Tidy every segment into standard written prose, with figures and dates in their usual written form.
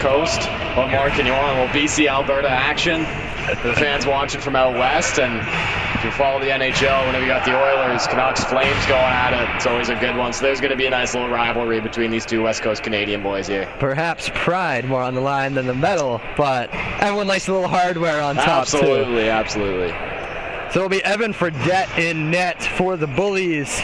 Coast. What more can you want? Well, BC Alberta action. The fans watching from out west, and if you follow the NHL, whenever you got the Oilers, Canucks, Flames going at it, it's always a good one. So there's going to be a nice little rivalry between these two West Coast Canadian boys here. Perhaps pride more on the line than the medal, but everyone likes a little hardware on top too. Absolutely. So it'll be Evan Fredette in net for the Bullies.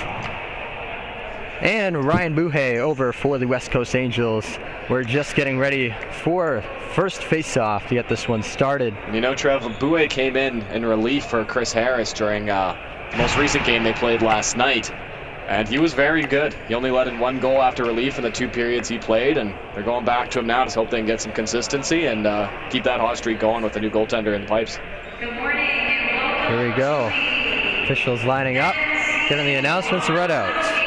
And Ryan Buhay over for the West Coast Angels. We're just getting ready for first face-off to get this one started. You know, Trev, Buhay came in relief for Chris Harris during the most recent game they played last night. And he was very good. He only let in one goal after relief in the 2 periods he played, and they're going back to him now to hope they can get some consistency and keep that hot streak going with the new goaltender in the pipes. Good morning and welcome. Here we go. Officials lining up, giving the announcements read out.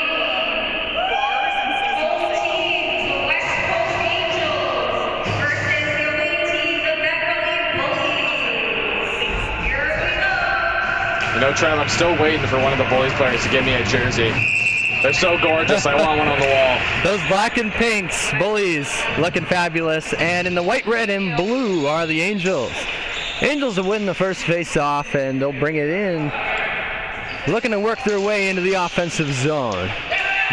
You know, Trev, I'm still waiting for one of the Bullies players to give me a jersey. They're so gorgeous, I want one on the wall. Those black and pinks, Bullies, looking fabulous. And in the white, red, and blue are the Angels. Angels will win the first face-off, and they'll bring it in, looking to work their way into the offensive zone.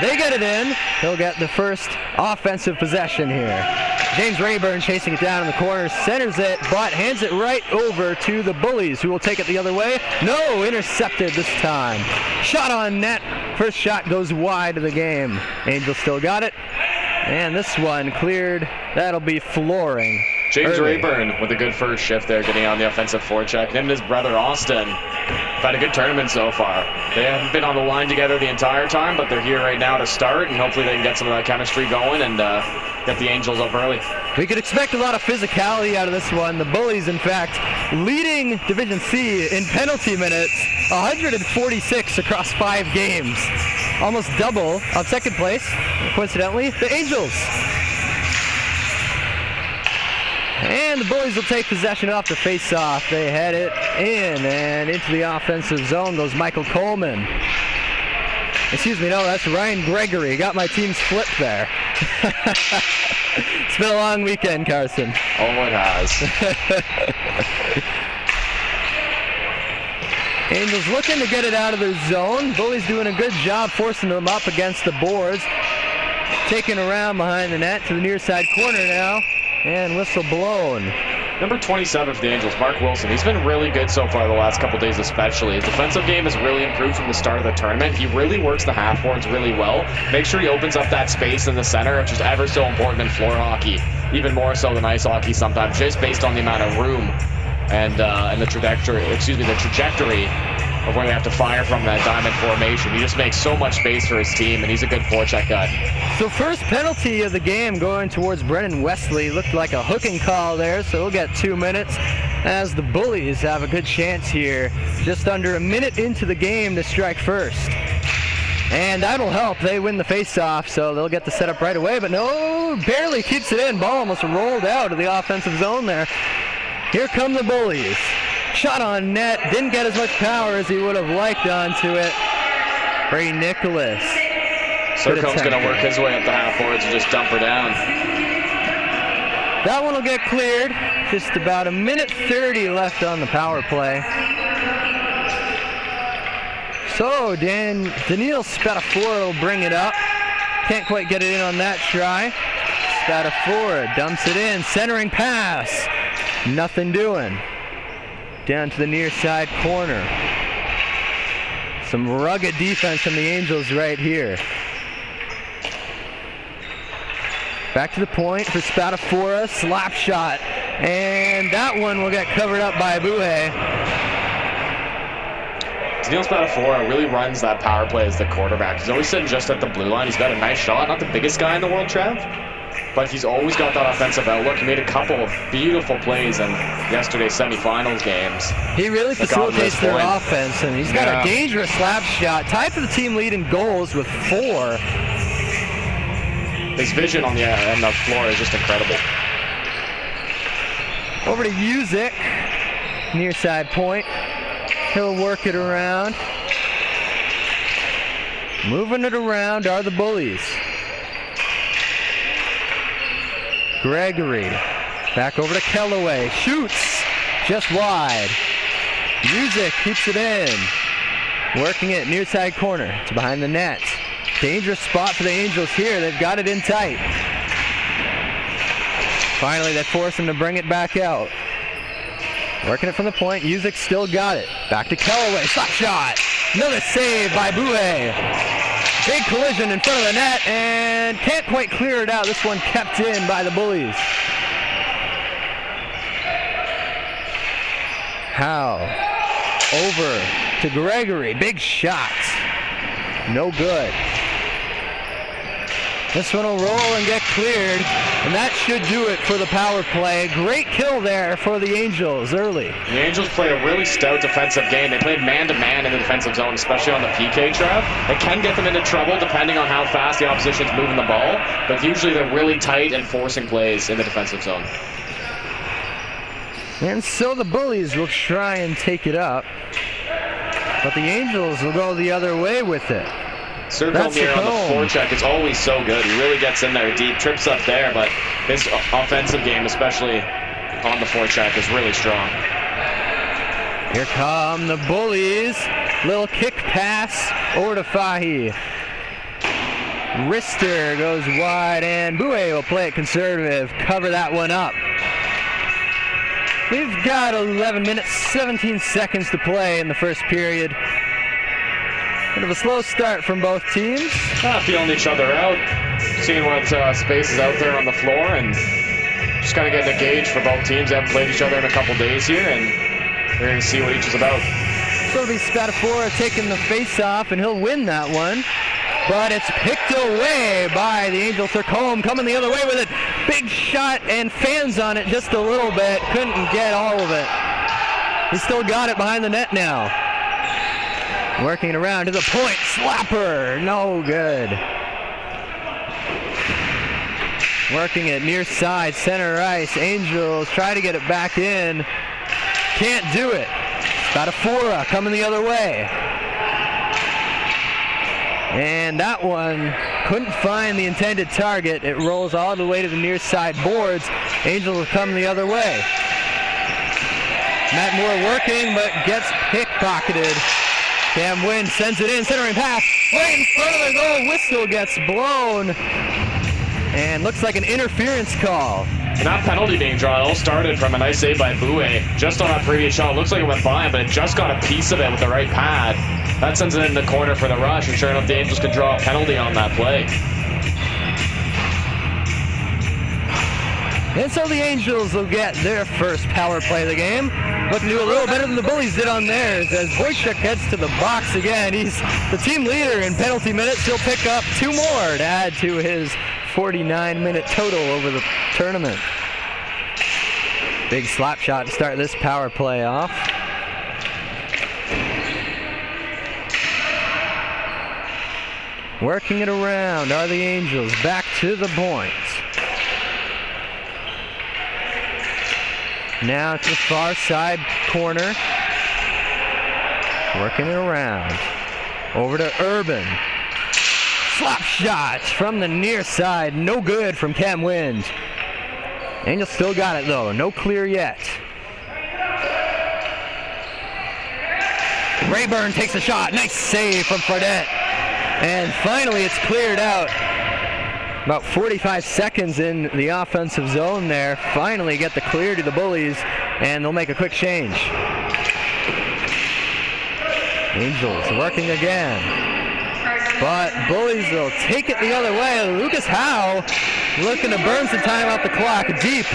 They get it in. They'll get the first offensive possession here. James Rayburn chasing it down in the corner, centers it, but hands it right over to the Bullies, who will take it the other way. No, intercepted this time. Shot on net. First shot goes wide of the game. Angels still got it. And this one cleared. That'll be flooring. James early. Rayburn with a good first shift there, getting on the offensive forecheck. Him and his brother Austin have had a good tournament so far. They haven't been on the line together the entire time, but they're here right now to start, and hopefully they can get some of that chemistry going and get the Angels up early. We could expect a lot of physicality out of this one. The Bullies, in fact, leading Division C in penalty minutes, 146 across 5 games. Almost double on second place, coincidentally, the Angels. And the Bullies will take possession off the face-off. They head it in, and into the offensive zone goes Michael Coleman. Excuse me, no, that's Ryan Gregory. Got my teams flipped there. It's been a long weekend, Carson. Oh, it has. Angels looking to get it out of their zone. Bullies doing a good job forcing them up against the boards. Taking around behind the net to the near side corner now. And whistle blown. Number 27 for the Angels, Mark Wilson. He's been really good so far the last couple days especially. His defensive game has really improved from the start of the tournament. He really works the half boards really well. Make sure he opens up that space in the center, which is ever so important in floor hockey. Even more so than ice hockey sometimes, just based on the amount of room and the trajectory of where they have to fire from that diamond formation. He just makes so much space for his team, and he's a good forecheck guy. So first penalty of the game going towards Brennan Wesley. Looked like a hooking call there, so he'll get 2 minutes as the Bullies have a good chance here. Just under a minute into the game to strike first. And that'll help. They win the face-off, so they'll get the setup right away. But no, barely keeps it in. Ball almost rolled out of the offensive zone there. Here come the Bullies. Shot on net, didn't get as much power as he would have liked onto it. Ray Nicholas. Sercomb's going to work his way up the half boards and just dump her down. That one will get cleared. Just about a minute 30 left on the power play. So Daniil Spatafor will bring it up. Can't quite get it in on that try. Spatafor dumps it in, centering pass. Nothing doing. Down to the near side corner. Some rugged defense from the Angels right here. Back to the point for Spatafora, slap shot. And that one will get covered up by Buhay. Daniil Spatafora really runs that power play as the quarterback. He's always sitting just at the blue line. He's got a nice shot. Not the biggest guy in the world, Trev, but he's always got that offensive outlook. He made a couple of beautiful plays in yesterday's semifinals games. He really facilitates their offense, and he's got a dangerous slap shot. Tied for the team lead in goals with 4. His vision on the floor is just incredible. Over to Uzik, near side point. He'll work it around. Moving it around are the Bullies. Gregory. Back over to Kellaway. Shoots. Just wide. Music keeps it in. Working it near side corner to behind the net. Dangerous spot for the Angels here. They've got it in tight. Finally, they force him to bring it back out. Working it from the point. Music still got it. Back to Kellaway. Slap shot. Another save by Bouet. Big collision in front of the net and can't quite clear it out. This one kept in by the Bullies. Howe over to Gregory. Big shot. No good. This one will roll and get cleared, and that should do it for the power play. Great kill there for the Angels early. The Angels play a really stout defensive game. They played man-to-man in the defensive zone, especially on the PK trap. It can get them into trouble depending on how fast the opposition's moving the ball, but usually they're really tight and forcing plays in the defensive zone. And so the Bullies will try and take it up, but the Angels will go the other way with it. Sercombe here on the forecheck is always so good. He really gets in there deep, trips up there, but his offensive game, especially on the forecheck, is really strong. Here come the Bullies. Little kick pass over to Fahy. Rister goes wide, and Bouet will play it conservative, cover that one up. We've got 11 minutes, 17 seconds to play in the first period. Bit of a slow start from both teams. Feeling each other out, seeing what space is out there on the floor, and just kind of getting a gauge for both teams. They haven't played each other in a couple days here, and we're going to see what each is about. So it'll be Spadafora taking the face-off, and he'll win that one. But it's picked away by the Angels. Sercombe coming the other way with it. Big shot and fans on it just a little bit. Couldn't get all of it. He still got it behind the net now. Working it around to the point. Slapper. No good. Working it near side. Center ice. Angels try to get it back in. Can't do it. Spadafora coming the other way. And that one couldn't find the intended target. It rolls all the way to the near side boards. Angels will come the other way. Matt Moore working, but gets pickpocketed. Cam Wynn sends it in, centering pass. Right in front of the goal, whistle gets blown. And looks like an interference call. And that penalty being drawn all started from a nice save by Bouet. Just on that previous shot, it looks like it went by him, but it just got a piece of it with the right pad. That sends it in the corner for the rush, and sure enough, the Angels could draw a penalty on that play. And so the Angels will get their first power play of the game. Looking to do a little better than the Bullies did on theirs as Wojciech heads to the box again. He's the team leader in penalty minutes. He'll pick up 2 more to add to his 49-minute total over the tournament. Big slap shot to start this power play off. Working it around are the Angels. Back to the point. Now to the far side corner. Working it around. Over to Urban. Slap shot from the near side. No good from Cam Wynn. Angels still got it though. No clear yet. Rayburn takes a shot. Nice save from Fredette. And finally it's cleared out. About 45 seconds in the offensive zone there. Finally get the clear to the Bullies, and they'll make a quick change. Angels working again. But Bullies will take it the other way. Lucas Howe looking to burn some time off the clock deep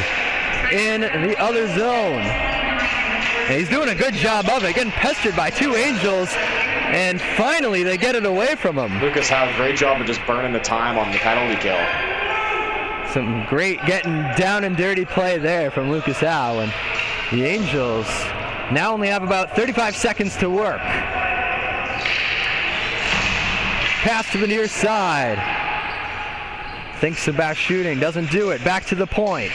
in the other zone. And he's doing a good job of it, getting pestered by 2 Angels. And finally, they get it away from him. Lucas had a great job of just burning the time on the penalty kill. Some great getting down and dirty play there from Lucas Howe. And the Angels now only have about 35 seconds to work. Pass to the near side. Thinks about shooting, doesn't do it. Back to the point.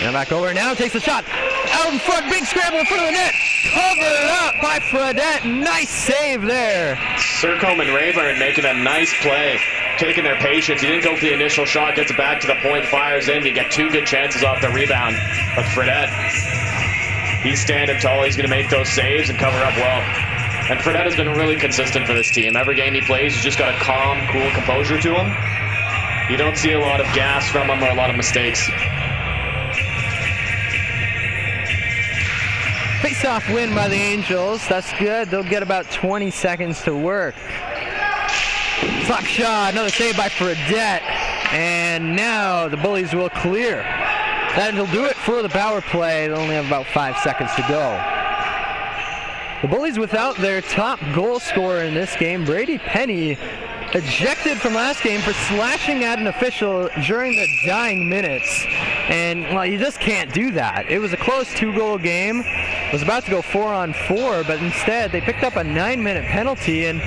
Now back over, now takes a shot. Out in front, big scramble in front of the net. Covered up by Fredette. Nice save there. Sercombe and Rayburn making a nice play. taking their patience. He didn't go for the initial shot, gets it back to the point, fires in. You get 2 good chances off the rebound. But Fredette, he's standing tall. He's going to make those saves and cover up well. And Fredette has been really consistent for this team. Every game he plays, he's just got a calm, cool composure to him. You don't see a lot of gas from him or a lot of mistakes. Face-off win by the Angels. That's good. They'll get about 20 seconds to work. Slap shot. Another save by Fredette. And now the Bullies will clear. That'll do it for the power play. They only have about 5 seconds to go. The Bullies without their top goal scorer in this game, Brady Penny, ejected from last game for slashing at an official during the dying minutes. And, well, you just can't do that. It was a close 2-goal game. It was about to go 4-on-4, but instead they picked up a 9-minute penalty and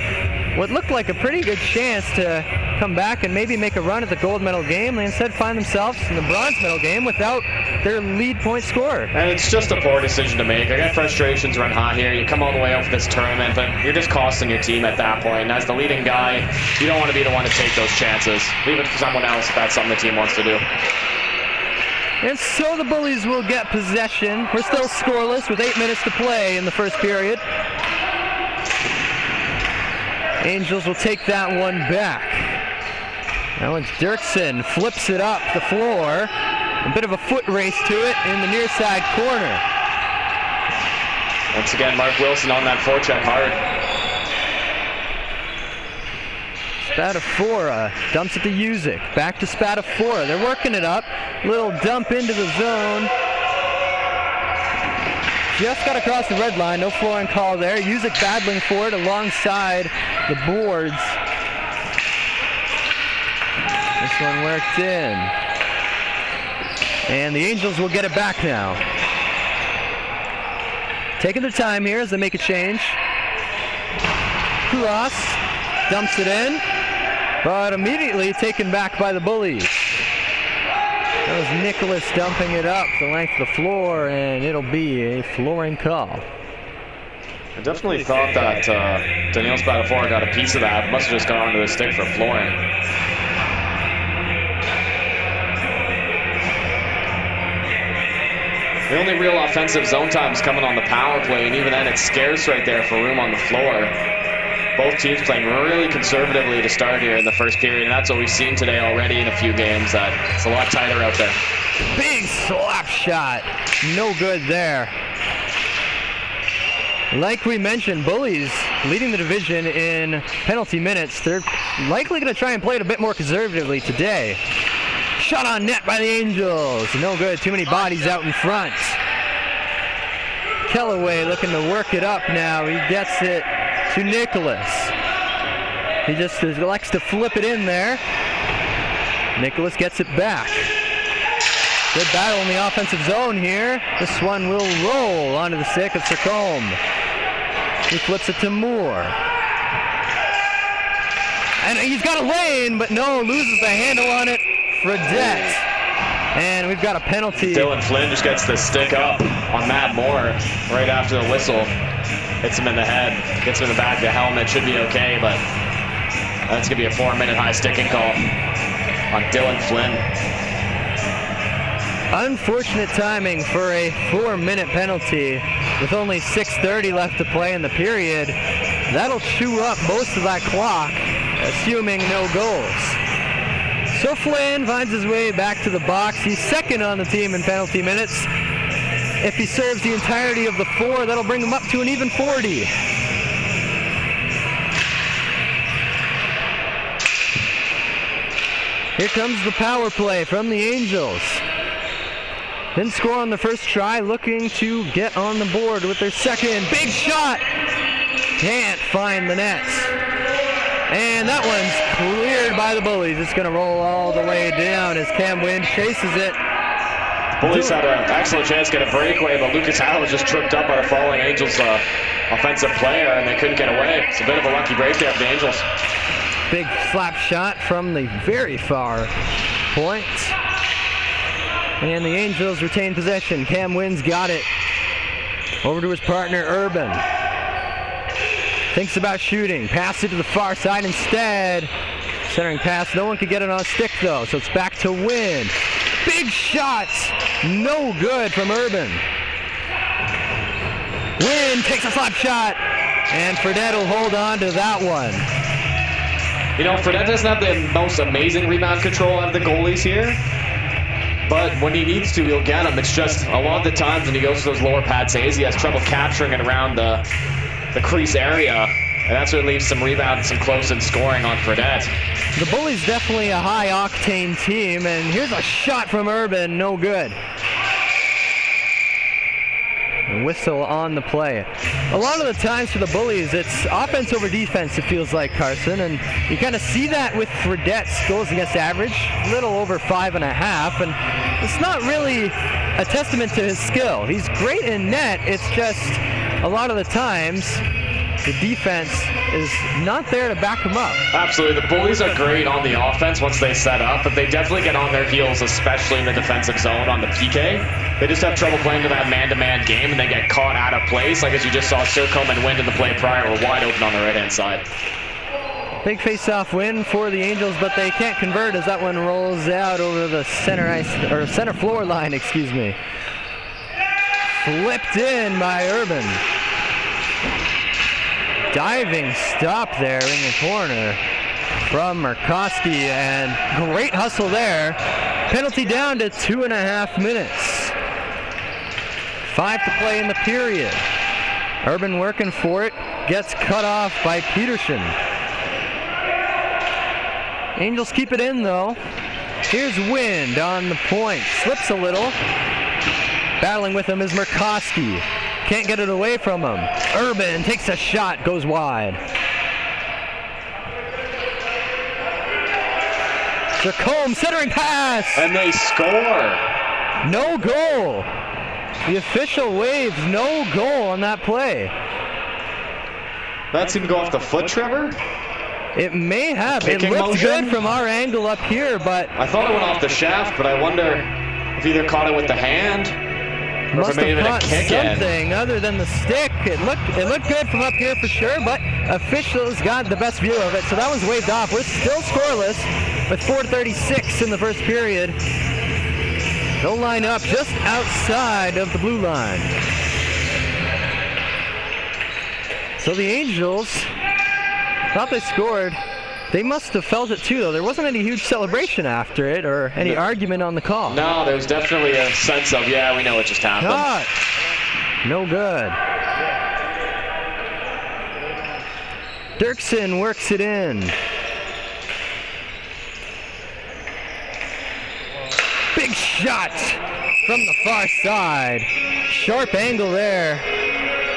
what looked like a pretty good chance to come back and maybe make a run at the gold medal game. They instead find themselves in the bronze medal game without their lead point scorer. And it's just a poor decision to make. I got frustrations run hot here. You come all the way up for this tournament, but you're just costing your team at that point. And as the leading guy, you don't want to be the one to take those chances. Leave it for someone else if that's something the team wants to do. And so the Bullies will get possession. We're still scoreless with 8 minutes to play in the first period. Angels will take that one back. Now it's Dirksen, flips it up the floor. A bit of a foot race to it in the near side corner. Once again, Mark Wilson on that forecheck hard. Spatafora dumps it to Usyk. Back to Spatafora. They're working it up. Little dump into the zone. Just got across the red line. No flooring call there. Usyk battling for it alongside the boards. This one worked in. And the Angels will get it back now. Taking their time here as they make a change. Cross dumps it in, but immediately taken back by the Bullies. That was Nicholas dumping it up the length of the floor, and it'll be a flooring call. I definitely thought that Daniel Spatafora got a piece of that. Must have just gone onto the stick for flooring. The only real offensive zone time is coming on the power play, and even then it's scarce right there for room on the floor. Both teams playing really conservatively to start here in the first period, and that's what we've seen today already in a few games. That it's a lot tighter out there. Big slap shot. No good there. Like we mentioned, Bullies leading the division in penalty minutes. They're likely going to try and play it a bit more conservatively today. Shot on net by the Angels. No good. Too many bodies out in front. Kellaway looking to work it up now. He gets it to Nicholas. He just likes to flip it in there. Nicholas gets it back. Good battle in the offensive zone here. This one will roll onto the stick of Sacombe. He flips it to Moore. And he's got a lane, but no, loses the handle on it. Fredette. And we've got a penalty. Dylan Flynn just gets the stick up on Matt Moore right after the whistle. Hits him in the head, gets him in the back of the helmet. Should be okay, but that's going to be a 4-minute high sticking call on Dylan Flynn. Unfortunate timing for a 4-minute penalty with only 6:30 left to play in the period. That'll chew up most of that clock, assuming no goals. So Flynn finds his way back to the box. He's second on the team in penalty minutes. If he serves the entirety of the 4, that'll bring him up to an even 40. Here comes the power play from the Angels. Didn't score on the first try, looking to get on the board with their second. Big shot! Can't find the nets. And that one's cleared by the Bullies. It's going to roll all the way down as Cam Wynn chases it. Bullies had an excellent chance to get a breakaway, but Lucas Howe was just tripped up by the falling Angels offensive player, and they couldn't get away. It's a bit of a lucky break there for the Angels. Big slap shot from the very far point. And the Angels retain possession. Cam Wynn's got it. Over to his partner, Urban. Thinks about shooting. Pass it to the far side instead. Centering pass, no one could get it on a stick though, so it's back to Wynn. Big shot, no good from Urban. Wynn takes a slap shot, and Fredette will hold on to that one. You know, Fredette doesn't have the most amazing rebound control out of the goalies here, but when he needs to, he'll get them. It's just a lot of the times when he goes to those lower pad saves, he has trouble capturing it around the crease area, and that's what leaves some rebounds, some close-in scoring on Fredette. The Bullies definitely a high-octane team, and here's a shot from Urban, no good. A whistle on the play. A lot of the times for the Bullies, it's offense over defense, it feels like, Carson, and you kind of see that with Fredette's goals against average, a little over 5.5, and it's not really a testament to his skill. He's great in net, it's just a lot of the times the defense is not there to back him up. Absolutely. The Bullies are great on the offense once they set up, but they definitely get on their heels, especially in the defensive zone on the PK. They just have trouble playing to that man-to-man game, and they get caught out of place. Like as you just saw, Sercombe and Wind in the play prior were wide open on the right-hand side. Big face-off win for the Angels, but they can't convert as that one rolls out over the center floor line, excuse me. Flipped in by Urban. Diving stop there in the corner from Murkowski, and great hustle there. Penalty down to 2.5 minutes. 5 to play in the period. Urban working for it, gets cut off by Peterson. Angels keep it in though. Here's Wind on the point, slips a little. Battling with him is Murkowski. Can't get it away from him. Urban takes a shot, goes wide. Sercombe centering pass. And they score. No goal. The official waves no goal on that play. That seemed to go off the foot, Trevor? It may have. It looked good from our angle up here, but I thought it went off the shaft, but I wonder if either caught it with the hand. Must have caught something other than the stick. It looked good from up here for sure, but officials got the best view of it, so that was waved off. We're still scoreless with 4:36 in the first period. They'll line up just outside of the blue line. So the Angels thought they scored. They must have felt it too, though. There wasn't any huge celebration after it or any argument on the call. No, there was definitely a sense of, yeah, we know what just happened. Shot. No good. Dirksen works it in. Big shot from the far side. Sharp angle there.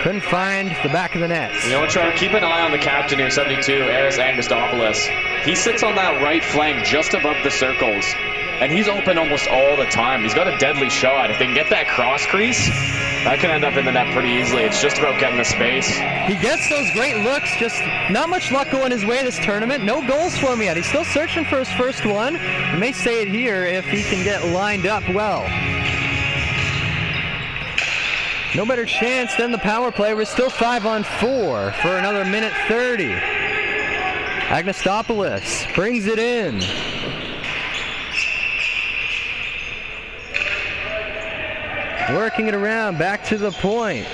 Couldn't find the back of the net. You know what, Trevor? Keep an eye on the captain here, 72, Aris Angustopoulos. He sits on that right flank just above the circles, and he's open almost all the time. He's got a deadly shot. If they can get that cross crease, that can end up in the net pretty easily. It's just about getting the space. He gets those great looks, just not much luck going his way this tournament. No goals for him yet. He's still searching for his first one. I may say it here if he can get lined up well. No better chance than the power play. We're still 5-on-4 for another minute 30. Angustopoulos brings it in. Working it around, back to the point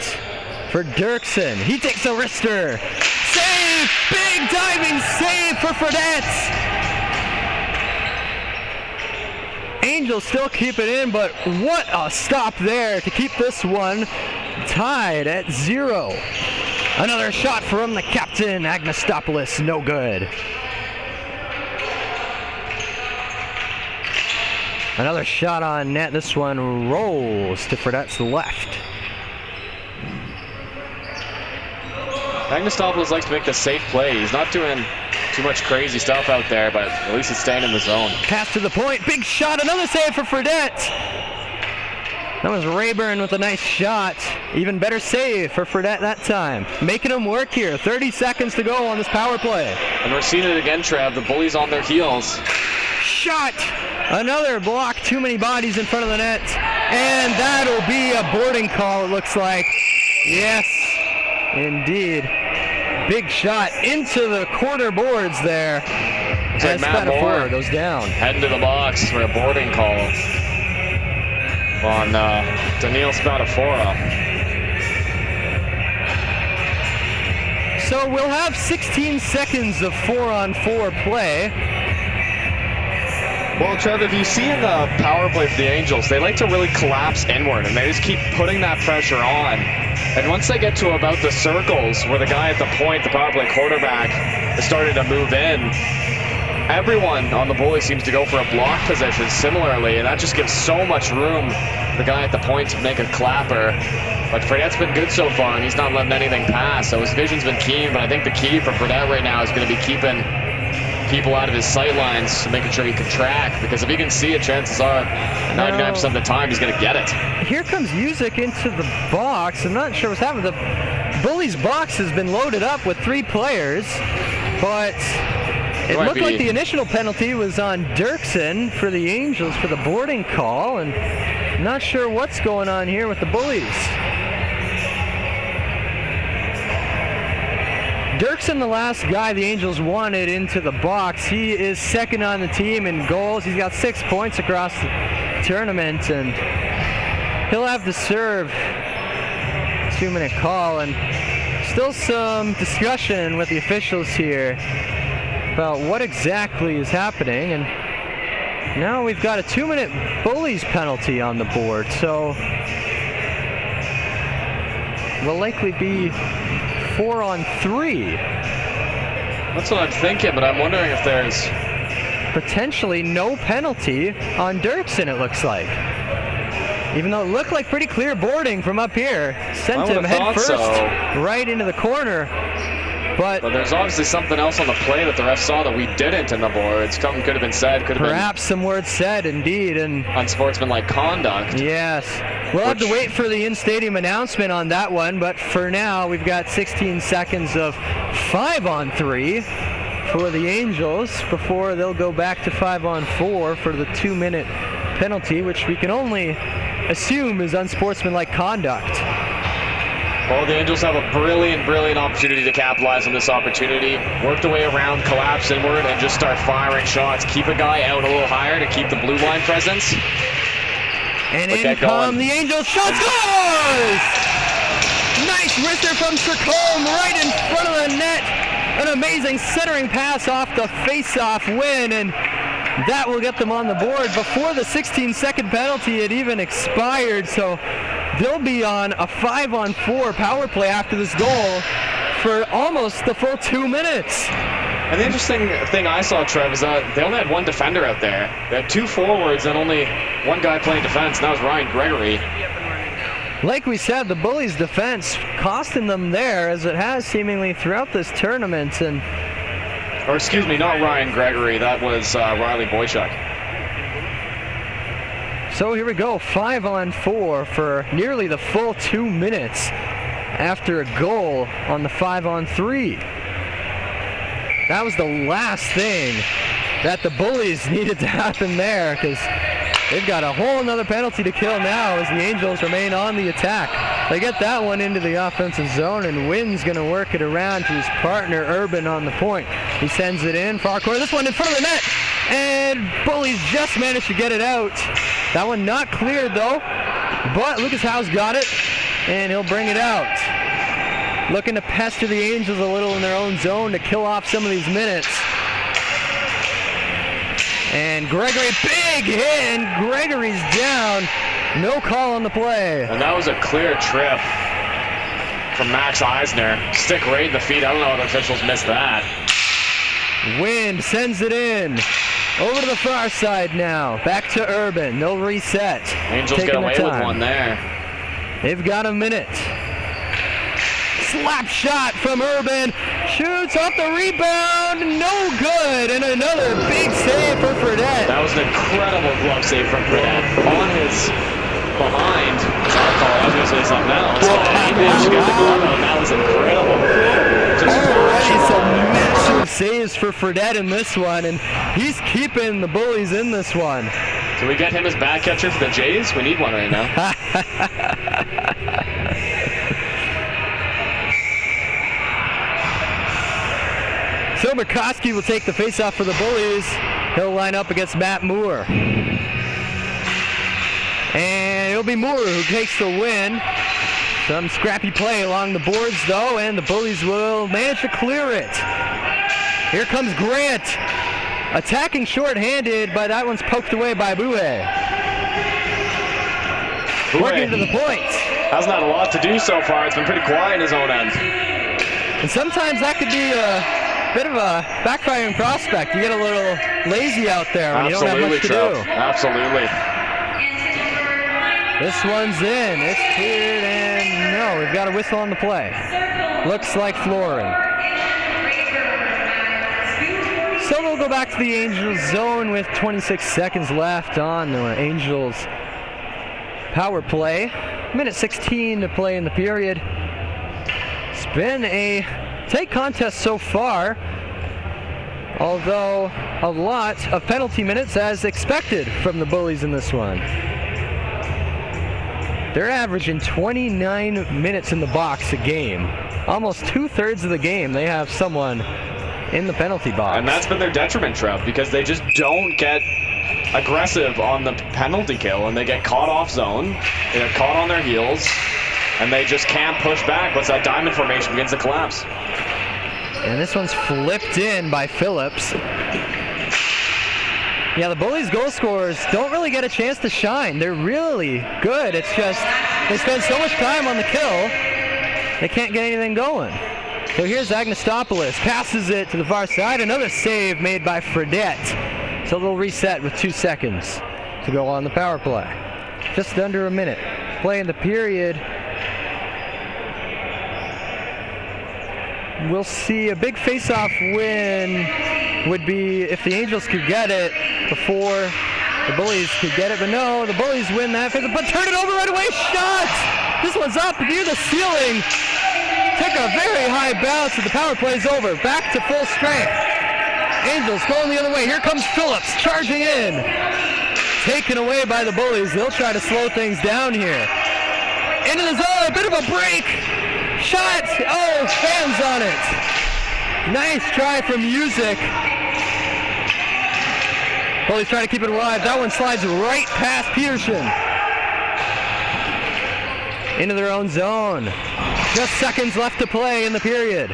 for Dirksen. He takes a wrister. Save! Big diving save for Fredette! Angels still keep it in, but what a stop there to keep this one tied at 0. Another shot from the captain, Angustopoulos, no good. Another shot on net. This one rolls to Fredette's left. Angustopoulos likes to make the safe play. He's not doing too much crazy stuff out there, but at least he's staying in the zone. Pass to the point. Big shot. Another save for Fredette. That was Rayburn with a nice shot. Even better save for Fredette that time. Making him work here. 30 seconds to go on this power play. And we're seeing it again, Trev. The Bullies on their heels. Shot. Another block. Too many bodies in front of the net. And that'll be a boarding call, it looks like. Yes, indeed. Big shot into the corner boards there. Looks like As Matt Moore Spadafora goes down. heading to the box for a boarding call on Daniil Spadafora. So we'll have 16 seconds of 4-on-4 play. Well, Trev, if you see in the power play for the Angels, they like to really collapse inward, and they just keep putting that pressure on. And once they get to about the circles where the guy at the point, the power play quarterback, is starting to move in, everyone on the Bullies seems to go for a block position similarly, and that just gives so much room for the guy at the point to make a clapper. But Fredette's been good so far, and he's not letting anything pass, so his vision's been keen. But I think the key for Fredette right now is going to be keeping people out of his sight lines, making sure he can track, because if he can see it, chances are 99% of the time he's going to get it. Here comes Music into the box. I'm not sure what's happened. The Bullies box has been loaded up with 3 players, but it looked like the initial penalty was on Dirksen for the Angels for the boarding call, and I'm not sure what's going on here with the Bullies. Dirksen, the last guy the Angels wanted into the box. He is second on the team in goals. He's got 6 points across the tournament, and he'll have to serve a 2-minute call. And still some discussion with the officials here about what exactly is happening. And now we've got a 2-minute Bullies penalty on the board, so will likely be 4-on-3. That's what I'm thinking, but I'm wondering if there's potentially no penalty on Dirksen, it looks like. Even though it looked like pretty clear boarding from up here. Sent him head first right into the corner. But there's obviously something else on the play that the ref saw that we didn't in the board. Something could have been said, could have been perhaps some words said, indeed, and unsportsmanlike conduct. Yes. We'll have to wait for the in-stadium announcement on that one, but for now we've got 16 seconds of 5-on-3 for the Angels before they'll go back to 5-on-4 for the 2-minute penalty, which we can only assume is unsportsmanlike conduct. Well, the Angels have a brilliant opportunity to capitalize on this opportunity. Work the way around, collapse inward, and just start firing shots. Keep a guy out a little higher to keep the blue line presence. And in come the Angels. Shot scores! Nice wrister from Stracombe right in front of the net. An amazing centering pass off the face-off win, and that will get them on the board before the 16-second penalty had even expired. So they'll be on a 5-on-4 power play after this goal for almost the full 2 minutes. And the interesting thing I saw, Trev, is that they only had one defender out there. They had 2 forwards and only one guy playing defense, and that was Ryan Gregory. Like we said, the Bullies' defense costing them there, as it has seemingly throughout this tournament. And or excuse me, not Ryan Gregory, that was Riley Boychuk. So here we go, 5-on-4 for nearly the full 2 minutes after a goal on the 5-on-3. That was the last thing that the Bullies needed to happen there, because they've got a whole nother penalty to kill now as the Angels remain on the attack. They get that one into the offensive zone, and Wynn's going to work it around to his partner Urban on the point. He sends it in, far corner, this one in front of the net, and Bullies just managed to get it out. That one not cleared though, but Lucas Howe's got it, and he'll bring it out. Looking to pester the Angels a little in their own zone to kill off some of these minutes. And Gregory, big hit, and Gregory's down. No call on the play. And that was a clear trip from Max Eisner. Stick right in the feet. I don't know how the officials missed that. Wind sends it in. Over to the far side now. Back to Urban. They'll reset. Angels get away with one there. They've got a minute. Slap shot from Urban. Shoots off the rebound. No good. And another big save for Fredette. That was an incredible glove save from Fredette. On his behind. I was going to say something else. He managed to get the glove out, and that was incredible. Already some massive saves for Fredette in this one, and he's keeping the Bullies in this one. So we get him as back catcher for the Jays? We need one right now. So Murkowski will take the faceoff for the Bullies. He'll line up against Matt Moore. And it'll be Moore who takes the win. Some scrappy play along the boards though, and the Bullies will manage to clear it. Here comes Grant. Attacking short-handed, but that one's poked away by Bouet. Working to the point. Hasn't had a lot to do so far. It's been pretty quiet in his own end. And sometimes that could be a bit of a backfiring prospect. You get a little lazy out there when you don't have much to do. Absolutely. This one's in. It's cleared, and no, we've got a whistle on the play. Looks like flooring. So we'll go back to the Angels zone with 26 seconds left on the Angels power play. Minute 16 to play in the period. It's been a tight contest so far, although a lot of penalty minutes as expected from the Bullies in this one. They're averaging 29 minutes in the box a game. Almost 2/3 of the game they have someone in the penalty box. And that's been their detriment, Trev, because they just don't get aggressive on the penalty kill, and they get caught off zone, they get caught on their heels, and they just can't push back once that diamond formation begins to collapse. And this one's flipped in by Phillips. Yeah, the Bullies goal scorers don't really get a chance to shine. They're really good. It's just they spend so much time on the kill, they can't get anything going. So here's Agnostopoulos, passes it to the far side. Another save made by Fredette. So they'll reset with 2 seconds to go on the power play. Just under a minute. Play in the period. We'll see a big face-off win would be if the Angels could get it before the Bullies could get it. But no, the Bullies win that face-off, but turn it over right away. Shot! This one's up near the ceiling. Took a very high bounce, and the power play's over. Back to full strength. Angels going the other way. Here comes Phillips charging in. Taken away by the Bullies. They'll try to slow things down here. Into the zone, a bit of a break. Shot! Oh, fans on it. Nice try from Music. Bullies trying to keep it alive. That one slides right past Peterson. Into their own zone. Just seconds left to play in the period.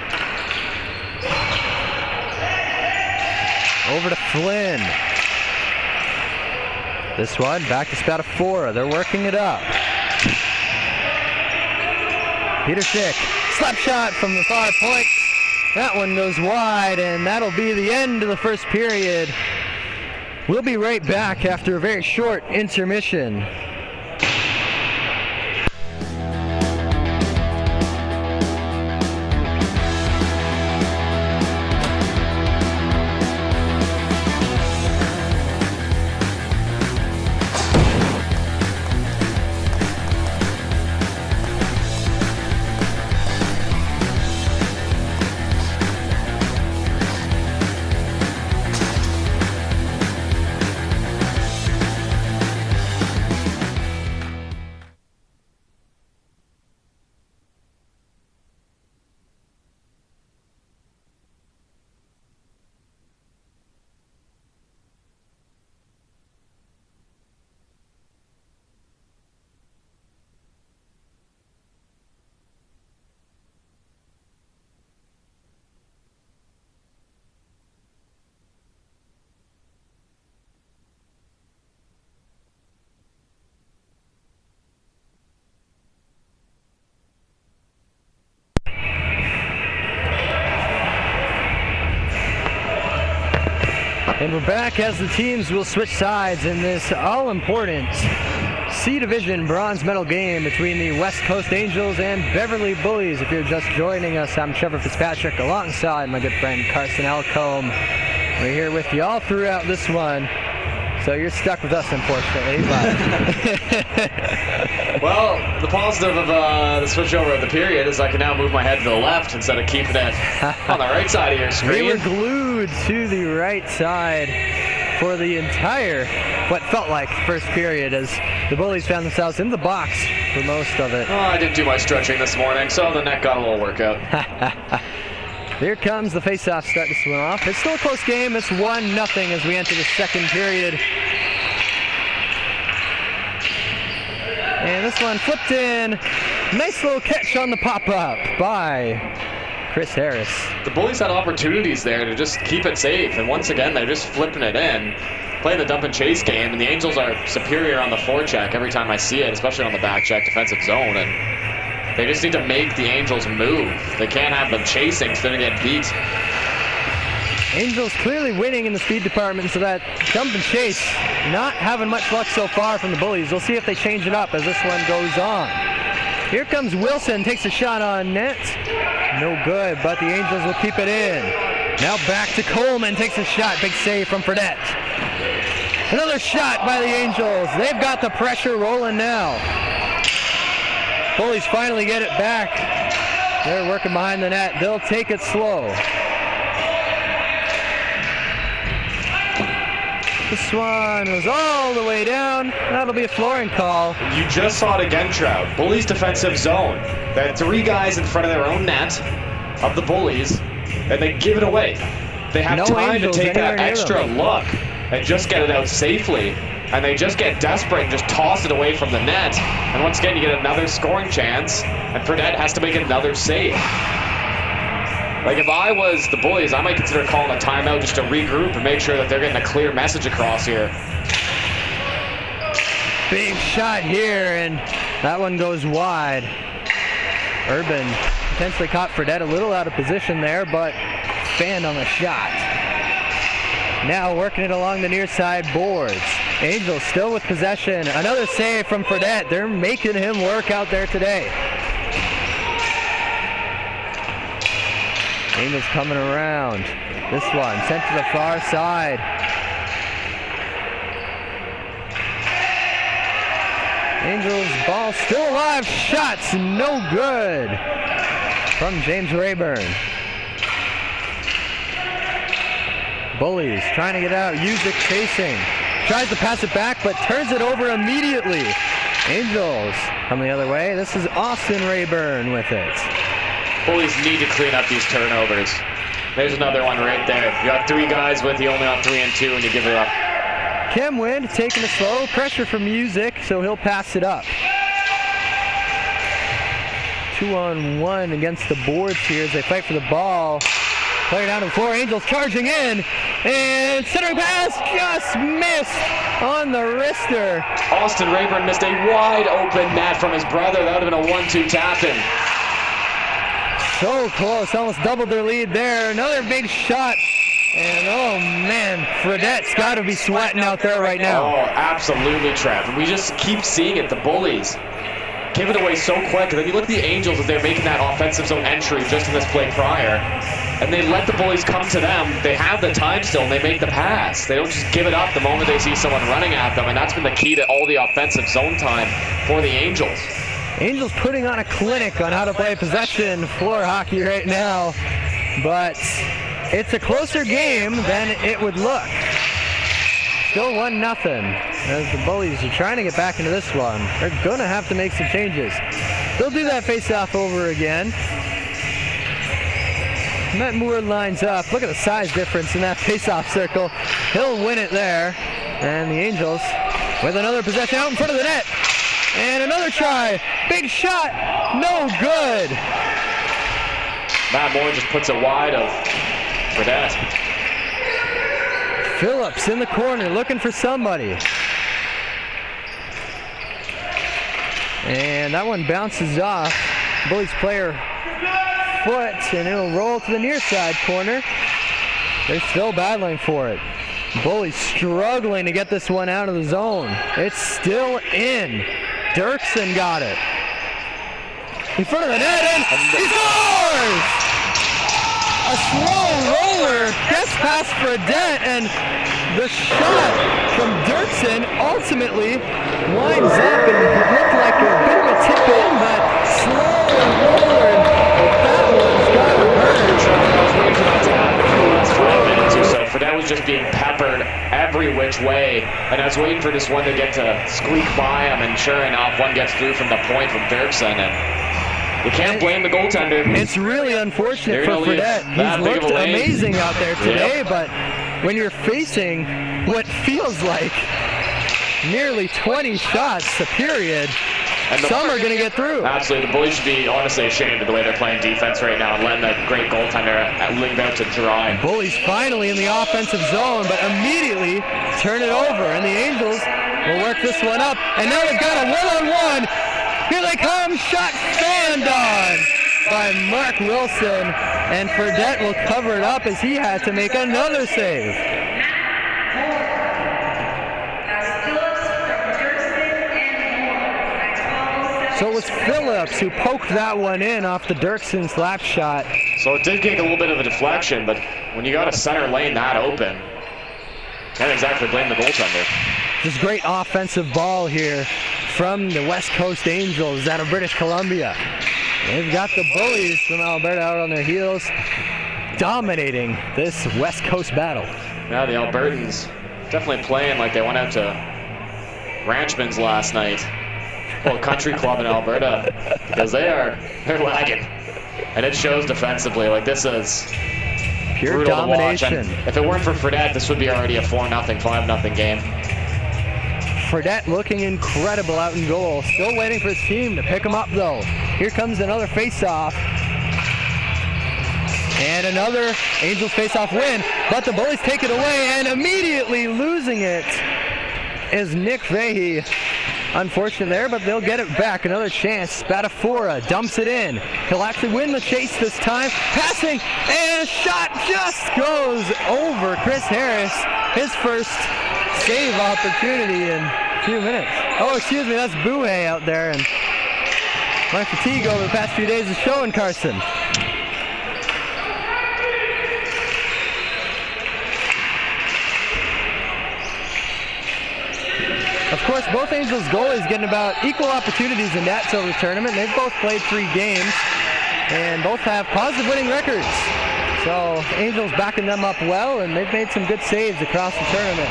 Over to Flynn. This one back to Spadafora. They're working it up. Peter Schick, slap shot from the far point. That one goes wide, and that'll be the end of the first period. We'll be right back after a very short intermission. And we're back as the teams will switch sides in this all-important C Division bronze medal game between the West Coast Angels and Beverly Bullies. If you're just joining us, I'm Trevor Fitzpatrick alongside my good friend Carson Alcombe. We're here with you all throughout this one. So you're stuck with us, unfortunately. Well, the positive of the switch over of the period is I can now move my head to the left instead of keeping it on the right side of your screen. We were glued to the right side for the entire, what felt like, first period as the Bullies found themselves in the box for most of it. Oh, I didn't do my stretching this morning, so the neck got a little workout. Here comes the face-off start to swing off. It's still a close game. It's 1-0 as we enter the second period. And this one flipped in. Nice little catch on the pop-up by Chris Harris. The Bullies had opportunities there to just keep it safe, and once again, they're just flipping it in. Playing the dump and chase game, and the Angels are superior on the forecheck every time I see it, especially on the back check defensive zone, and they just need to make the Angels move. They can't have them chasing, because they're going to get beat. Angels clearly winning in the speed department, so that dump and chase not having much luck so far from the Bullies. We'll see if they change it up as this one goes on. Here comes Wilson, takes a shot on net. No good, but the Angels will keep it in. Now back to Coleman, takes a shot. Big save from Fredette. Another shot by the Angels. They've got the pressure rolling now. Bullies finally get it back. They're working behind the net. They'll take it slow. This one was all the way down. That'll be a flooring call. You just saw it again, Trout. Bullies defensive zone. They had 3 guys in front of their own net of the Bullies, and they give it away. They have No time to Angels take that anywhere near extra them. look and just get it out safely. And they just get desperate and just toss it away from the net. And once again, you get another scoring chance, and Fredette has to make another save. Like, if I was the Bullies, I might consider calling a timeout just to regroup and make sure that they're getting a clear message across here. Big shot here, and that one goes wide. Urban potentially caught Fredette a little out of position there, but fanned on the shot. Now working it along the near side boards. Angels still with possession. Another save from Fredette. They're making him work out there today. Angels coming around. This one sent to the far side. Angels ball still alive. Shots no good from James Rayburn. Bullies trying to get out. Usyk chasing. Tries to pass it back, but turns it over immediately. Angels coming the other way. This is Austin Rayburn with it. Bullies need to clean up these turnovers. There's another one right there. You got 3 guys with you, only on 3 and 2, and you give it up. Kemwind taking it slow. Pressure from Usyk, so he'll pass it up. 2-on-1 against the boards here as they fight for the ball. Player down to the floor. Angels charging in. And centering pass just missed on the wrister. Austin Rayburn missed a wide open net from his brother. That would have been a 1-2 tap-in. So close, almost doubled their lead there. Another big shot. And oh man, Fredette's got to be sweating out there right now. Oh, absolutely, Trev. We just keep seeing it. The Bullies give it away so quick. And then you look at the Angels as they're making that offensive zone entry just in this play prior. And they let the Bullies come to them. They have the time still, and they make the pass. They don't just give it up the moment they see someone running at them. And that's been the key to all the offensive zone time for the Angels. Angels putting on a clinic on how to play possession floor hockey right now, but it's a closer game than it would look. Still 1-0 as the Bullies are trying to get back into this one. They're going to have to make some changes. They'll do that face-off over again. Matt Moore lines up. Look at the size difference in that face-off circle. He'll win it there. And the Angels with another possession out in front of the net. And another try. Big shot. No good. Matt Moore just puts it wide of Fredette. Phillips in the corner looking for somebody. And that one bounces off Bullies player foot, and it'll roll to the near side corner. They're still battling for it. Bullies struggling to get this one out of the zone. It's still in. Dirksen got it. In front of the net, and he scores! A slow roller gets past Fredette, and the shot from Dirksen ultimately winds up and looked like a bit of a tip in, but slow roller, and that one's got to hurt. So Fredette was just being peppered every which way, and I was waiting for this one to get to squeak by him, and sure enough, one gets through from the point from Dirksen, and You can't blame the goaltender. It's really unfortunate They're for gonna leave Fredette. that He's big of looked a lane. amazing out there today, but when you're facing what feels like nearly 20 shots a period, some are going to get through. Absolutely. The Bullies should be honestly ashamed of the way they're playing defense right now and letting that great goaltender leave out to dry. Bullies finally in the offensive zone, but immediately turn it over, and the Angels will work this one up. And now they've got a one-on-one. Here they come, shot fanned on by Mark Wilson, and Fredette will cover it up as he had to make another save. So it was Phillips who poked that one in off the Dirksen slap shot. So it did take a little bit of a deflection, but when you got a center lane that open, can't exactly blame the goaltender. This great offensive ball here from the West Coast Angels out of British Columbia. They've got the Bullies from Alberta out on their heels, dominating this West Coast battle. Yeah, the Albertans definitely playing like they went out to Ranchman's last night. Well, country club in Alberta, because they're lagging. And it shows defensively. Like, this is pure brutal domination. to watch. And if it weren't for Fredette, this would be already a 4-0, 5-0 game. Fredette looking incredible out in goal. Still waiting for his team to pick him up, though. Here comes another face-off. And another Angels face-off win. But the Bullies take it away, and immediately losing it is Nick Fahey. Unfortunate there, but they'll get it back. Another chance. Spatafora dumps it in. He'll actually win the chase this time. Passing, and a shot just goes over Chris Harris. His first save opportunity in a few minutes. Oh, excuse me, that's Buhay out there. And my fatigue over the past few days is showing, Carson. Of course, both Angels goalies getting about equal opportunities in that over the tournament. They've both played 3 games and both have positive winning records. So Angels backing them up well, and they've made some good saves across the tournament.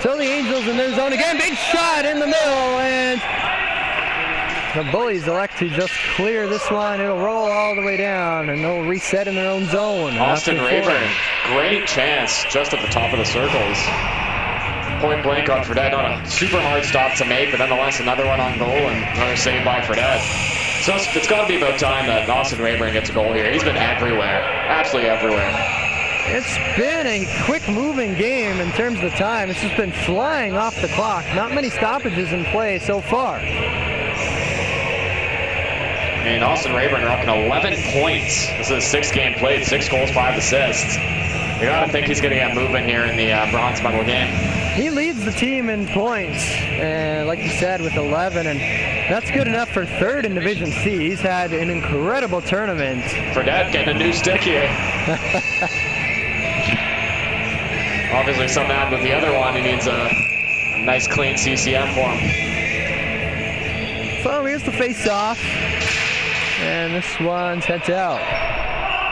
So the Angels in their zone again, big shot in the middle, and the Bullies elect to just clear this one. It'll roll all the way down, and they'll reset in their own zone. Austin Rayburn, great chance just at the top of the circles. Point blank on Fredette, not a super hard stop to make, but nonetheless another one on goal and another save by Fredette. So it's got to be about time that Austin Rayburn gets a goal here. He's been everywhere, absolutely everywhere. It's been a quick-moving game in terms of the time. It's just been flying off the clock. Not many stoppages in play so far. And Austin Rayburn rocking 11 points. This is a 6-game played, 6 goals, 5 assists. You gotta think he's gonna get moving here in the bronze medal game. He leads the team in points, like you said, with 11, and that's good enough for 3rd in Division C. He's had an incredible tournament. Fredette getting a new stick here. Obviously something happened with the other one. He needs a nice clean CCM for him. So here's the face-off. And this one's heads out.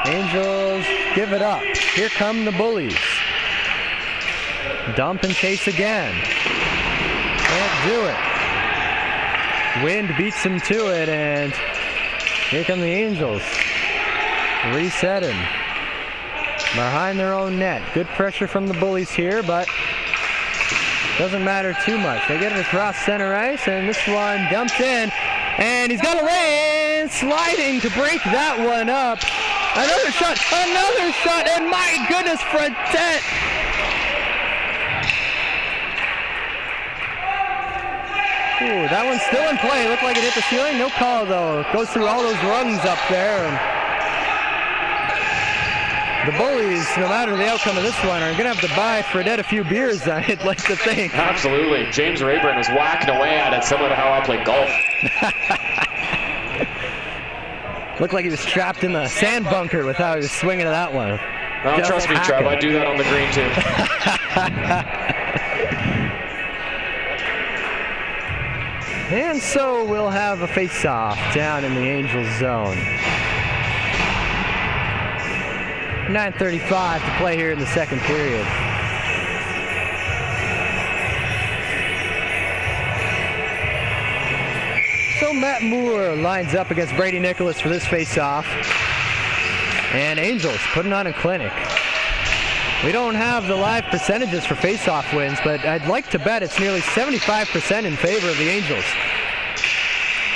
Angels give it up. Here come the Bullies. Dump and chase again. Can't do it. Wind beats them to it, and here come the Angels. Resetting. Behind their own net. Good pressure from the Bullies here, but doesn't matter too much. They get it across center ice, and this one dumped in. And he's got a lane, sliding to break that one up. Another shot, and my goodness, Fredette. Ooh, that one's still in play. Looked like it hit the ceiling. No call, though. Goes through all those rungs up there. And the Bullies, no matter the outcome of this one, are going to have to buy Fredette a few beers, I'd like to think. Absolutely. James Rayburn was whacking away at it, similar to how I play golf. Looked like he was trapped in the sand bunker with how he was swinging at that one. Oh, trust me, Trev, I do that on the green, too. And so we'll have a face-off down in the Angels zone. 9:35 to play here in the second period. Matt Moore lines up against Brady Nicholas for this face-off. And Angels putting on a clinic. We don't have the live percentages for face-off wins, but I'd like to bet it's nearly 75% in favor of the Angels.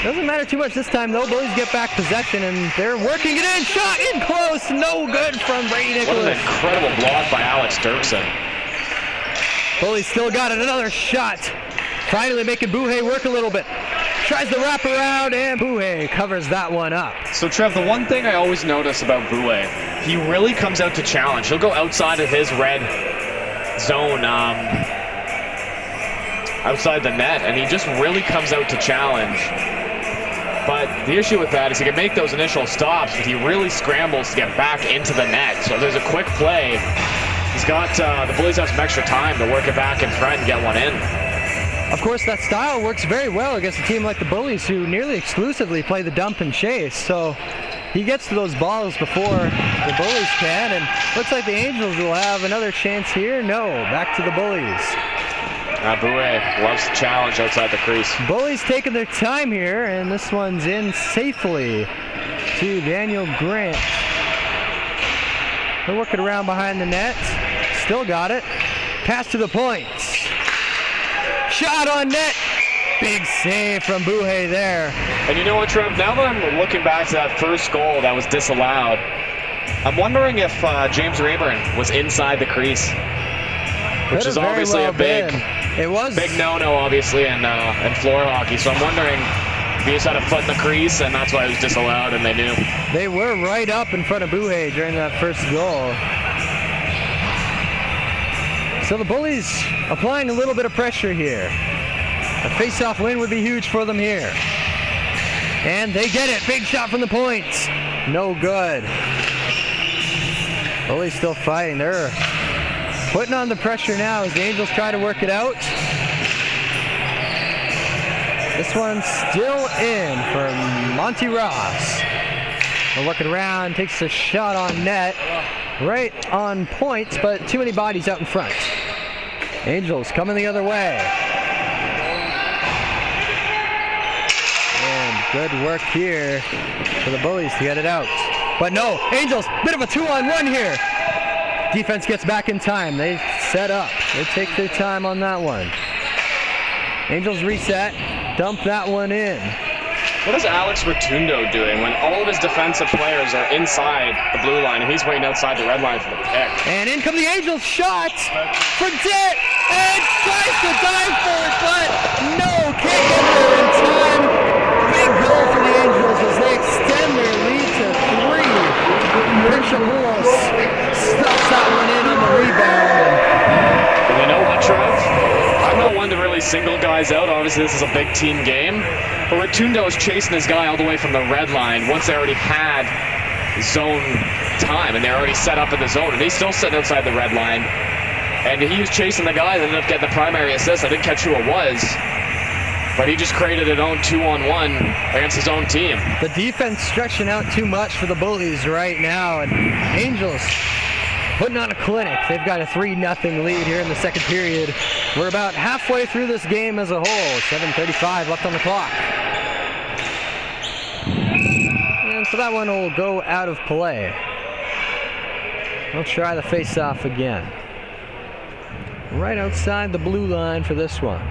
Doesn't matter too much this time, though. Bullies get back possession, and they're working it in. Shot in close. No good from Brady Nicholas. What an incredible block by Alex Dirksen. Bullies still got it. Another shot. Finally making Buhay work a little bit. Tries to wrap around, and Buhay covers that one up. So, Trev, the one thing I always notice about Buhay, he really comes out to challenge. He'll go outside of his red zone, outside the net, and he just really comes out to challenge. But the issue with that is he can make those initial stops, but he really scrambles to get back into the net. So there's a quick play. He's got, the Bullies have some extra time to work it back in front and get one in. Of course, that style works very well against a team like the Bullies, who nearly exclusively play the dump and chase. So he gets to those balls before the Bullies can, and looks like the Angels will have another chance here. No, back to the Bullies. Buhay loves the challenge outside the crease. Bullies taking their time here, and this one's in safely to Daniel Grant. They're working around behind the net. Still got it. Pass to the points. Shot on net. Big save from Buhay there. And you know what, Trev? Now that I'm looking back to that first goal that was disallowed, I'm wondering if James Rayburn was inside the crease, which is obviously a big, big no-no, obviously, in floor hockey. So I'm wondering if he just had a foot in the crease, and that's why it was disallowed, and they knew. They were right up in front of Buhay during that first goal. So the Bullies applying a little bit of pressure here. A face-off win would be huge for them here. And they get it. Big shot from the points. No good. Bullies still fighting. They're putting on the pressure now as the Angels try to work it out. This one's still in for Monty Ross. They're looking around, takes a shot on net. Right on points, but too many bodies out in front. Angels coming the other way. And good work here for the Bullies to get it out. But no, Angels, bit of a 2-on-1 here. Defense gets back in time. They set up. They take their time on that one. Angels reset, dump that one in. What is Alex Rotundo doing when all of his defensive players are inside the blue line and he's waiting outside the red line for the pick? And in come the Angels, shot for Ditt, and tries to dive for it, but no, can't get there in time. Big goal for the Angels as they extend their lead to 3. Richamulos stuffs that one in on the rebound. And you know what, Trev? I'm not one to really single guys out. Obviously, this is a big team game. But Rotundo is chasing his guy all the way from the red line once they already had zone time and they're already set up in the zone. And he's still sitting outside the red line. And he was chasing the guy that ended up getting the primary assist. I didn't catch who it was. But he just created an own 2-on-1 against his own team. The defense stretching out too much for the Bullies right now. And Angels putting on a clinic. They've got a 3-0 lead here in the second period. We're about halfway through this game as a whole. 7:35 left on the clock. And so that one will go out of play. We'll try the face-off again. Right outside the blue line for this one.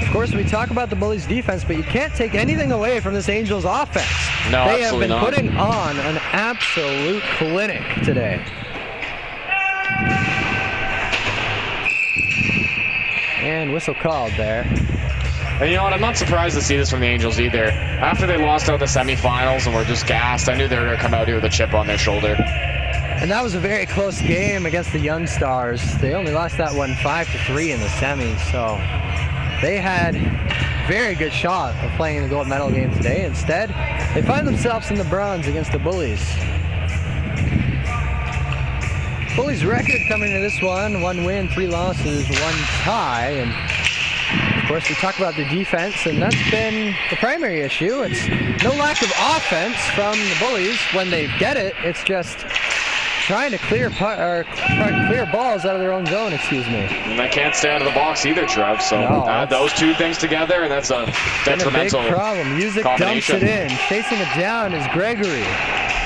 Of course, we talk about the Bullies' defense, but you can't take anything away from this Angels' offense. No, they have been not. putting on an absolute clinic today. And whistle called there. And you know what? I'm not surprised to see this from the Angels either. After they lost out the semifinals and were just gassed, I knew they were going to come out here with a chip on their shoulder. And that was a very close game against the Young Stars. They only lost that one 5-3 in the semis, so they had a very good shot of playing the gold medal game today. Instead, they find themselves in the bronze against the Bullies. Bullies' record coming to this one, 1 win, 3 losses, 1 tie. And of course, we talk about the defense, and that's been the primary issue. It's no lack of offense from the Bullies when they get it. It's just trying to clear balls out of their own zone, excuse me. And they can't stay out of the box either, Trev. So No, add those two things together, and that's a detrimental big problem. Music dumps combination. it in. Chasing it down is Gregory.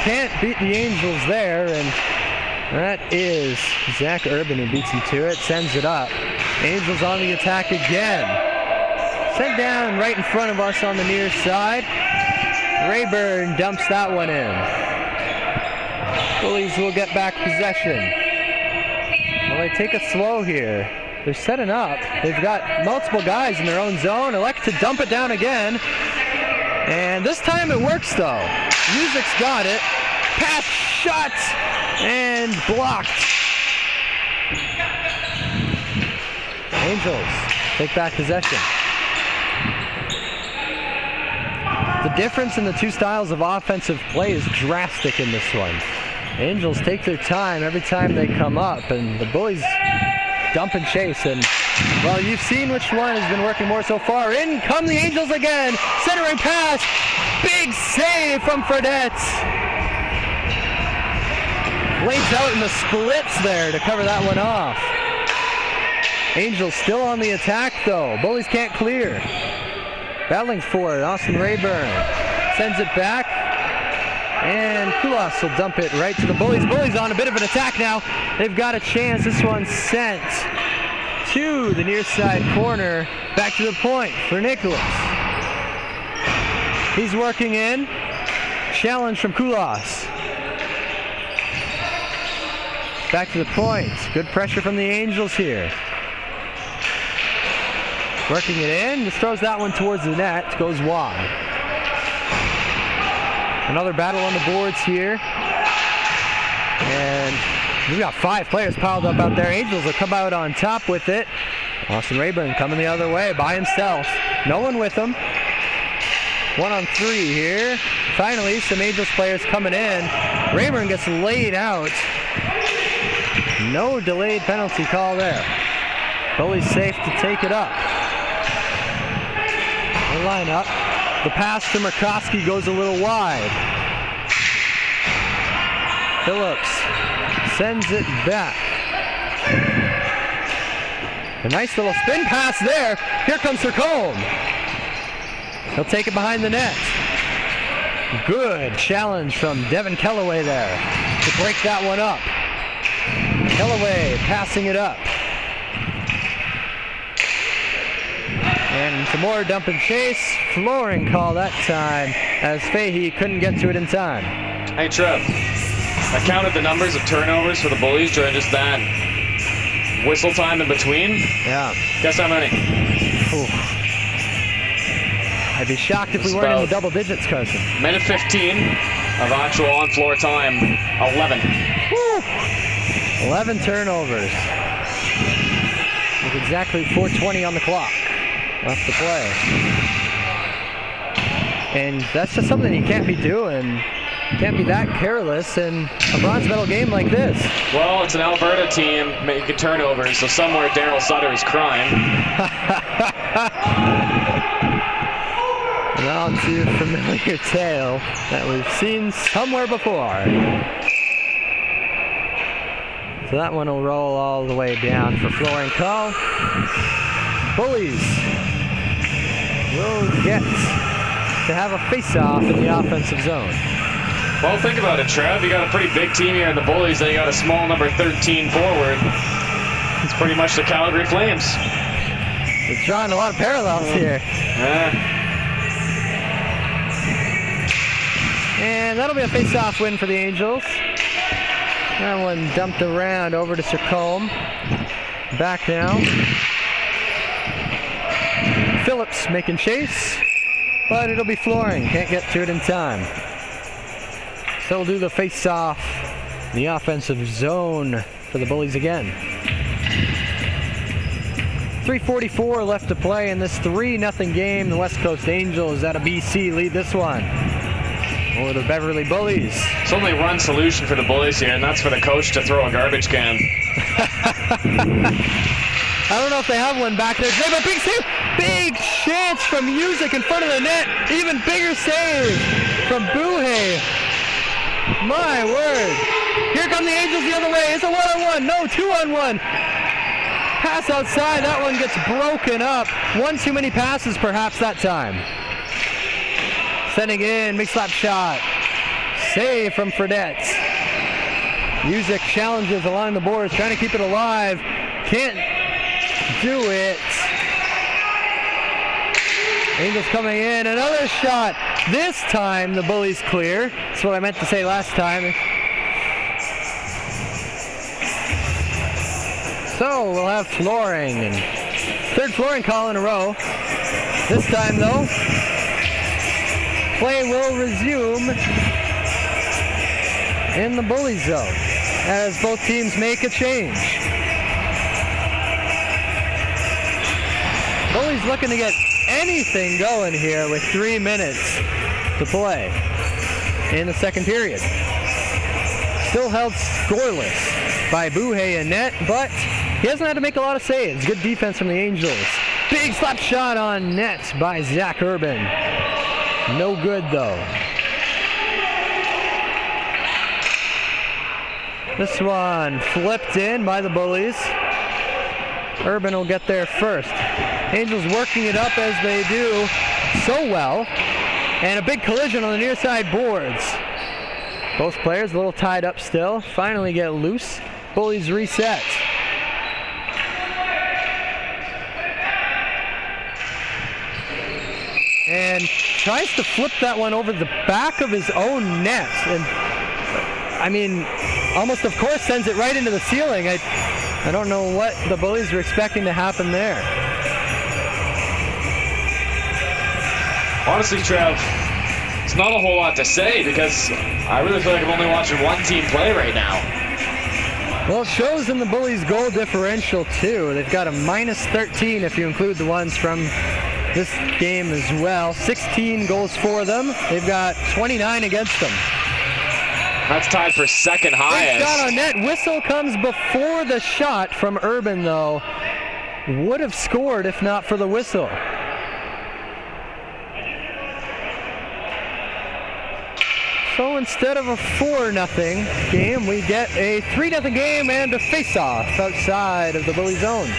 Can't beat the Angels there, and that is Zach Urban who beats him to it, sends it up. Angels on the attack again. Sent down right in front of us on the near side. Rayburn dumps that one in. Bullies will get back possession. Well, they take it slow here. They're setting up. They've got multiple guys in their own zone. Elect to dump it down again. And this time it works though. Music's got it. Pass, shot, and blocked. Angels take back possession. The difference in the two styles of offensive play is drastic in this one. Angels take their time every time they come up, and the Bullies dump and chase. And, well, you've seen which one has been working more so far. In come the Angels again. Centering pass. Big save from Fredette. Lays out in the splits there to cover that one off. Angels still on the attack, though. Bullies can't clear. Battling for it, Austin Rayburn sends it back, and Kulas will dump it right to the Bullies. Bullies on a bit of an attack now. They've got a chance. This one's sent to the near side corner. Back to the point for Nicholas. He's working in. Challenge from Kulas. Back to the point. Good pressure from the Angels here. Working it in, just throws that one towards the net, goes wide. Another battle on the boards here. And we've got 5 players piled up out there. Angels will come out on top with it. Austin Rayburn coming the other way by himself. No one with him. 1 on 3 here. Finally, some Angels players coming in. Rayburn gets laid out. No delayed penalty call there. Bullies safe to take it up. Line up. The pass to Murkowski goes a little wide. Phillips sends it back. A nice little spin pass there. Here comes Sircombe. He'll take it behind the net. Good challenge from Devin Kellaway there to break that one up. Kellaway passing it up. And some more dump and chase. Flooring call that time as Fahey couldn't get to it in time. Hey, Trev. I counted the numbers of turnovers for the Bullies during just that whistle time in between. Yeah. Guess how many? Ooh. I'd be shocked if we weren't in the double digits, Carson. Minute 15 of actual on-floor time, 11. Woo. 11 turnovers. With exactly 4:20 on the clock. Left to play. And that's just something you can't be doing. You can't be that careless in a bronze medal game like this. Well, it's an Alberta team making turnovers, so somewhere Daryl Sutter is crying. An all too familiar tale that we've seen somewhere before. So that one will roll all the way down for flooring call. Bullies will get to have a face-off in the offensive zone. Well, think about it, Trev. You got a pretty big team here in the Bullies, then you got a small number 13 forward. It's pretty much the Calgary Flames. We're drawing a lot of parallels here. And that'll be a face-off win for the Angels. That one dumped around over to Sircombe. Back now. Phillips making chase, but it'll be flooring. Can't get to it in time. So we'll do the face-off, the offensive zone for the Bullies again. 3:44 left to play in this 3-0 game. The West Coast Angels out of BC lead this one over the Beverly Bullies. It's only one solution for the Bullies here, and that's for the coach to throw a garbage can. I don't know if they have one back there. They have a big save. Big chance from Music in front of the net. Even bigger save from Buhay. My word. Here come the Angels the other way. It's a one-on-one. No, two-on-one. Pass outside. That one gets broken up. One too many passes perhaps that time. Sending in, big slap shot. Save from Fredette. Music challenges along the boards, trying to keep it alive. Can't do it. Angels coming in, another shot. This time the Bullies clear. That's what I meant to say last time. So we'll have flooring, and third flooring call in a row. This time though, play will resume in the Bullies zone as both teams make a change. Bullies looking to get anything going here with 3 minutes to play in the second period. Still held scoreless by Buhay and net, but he hasn't had to make a lot of saves. Good defense from the Angels. Big slap shot on net by Zach Urban. No good though. This one flipped in by the Bullies. Urban will get there first. Angels working it up as they do so well. And a big collision on the near side boards. Both players a little tied up still. Finally get loose. Bullies reset. And tries to flip that one over the back of his own net. And I mean, almost of course sends it right into the ceiling. I don't know what the Bullies were expecting to happen there. Honestly, Trev, it's not a whole lot to say because I really feel like I'm only watching one team play right now. Well, it shows in the Bullies' goal differential too. They've got a -13 if you include the ones from this game as well. 16 goals for them. They've got 29 against them. That's tied for second highest. Big shot on net. Whistle comes before the shot from Urban though. Would have scored if not for the whistle. So instead of a 4-0 game, we get a 3-0 game and a face-off outside of the Bully zone.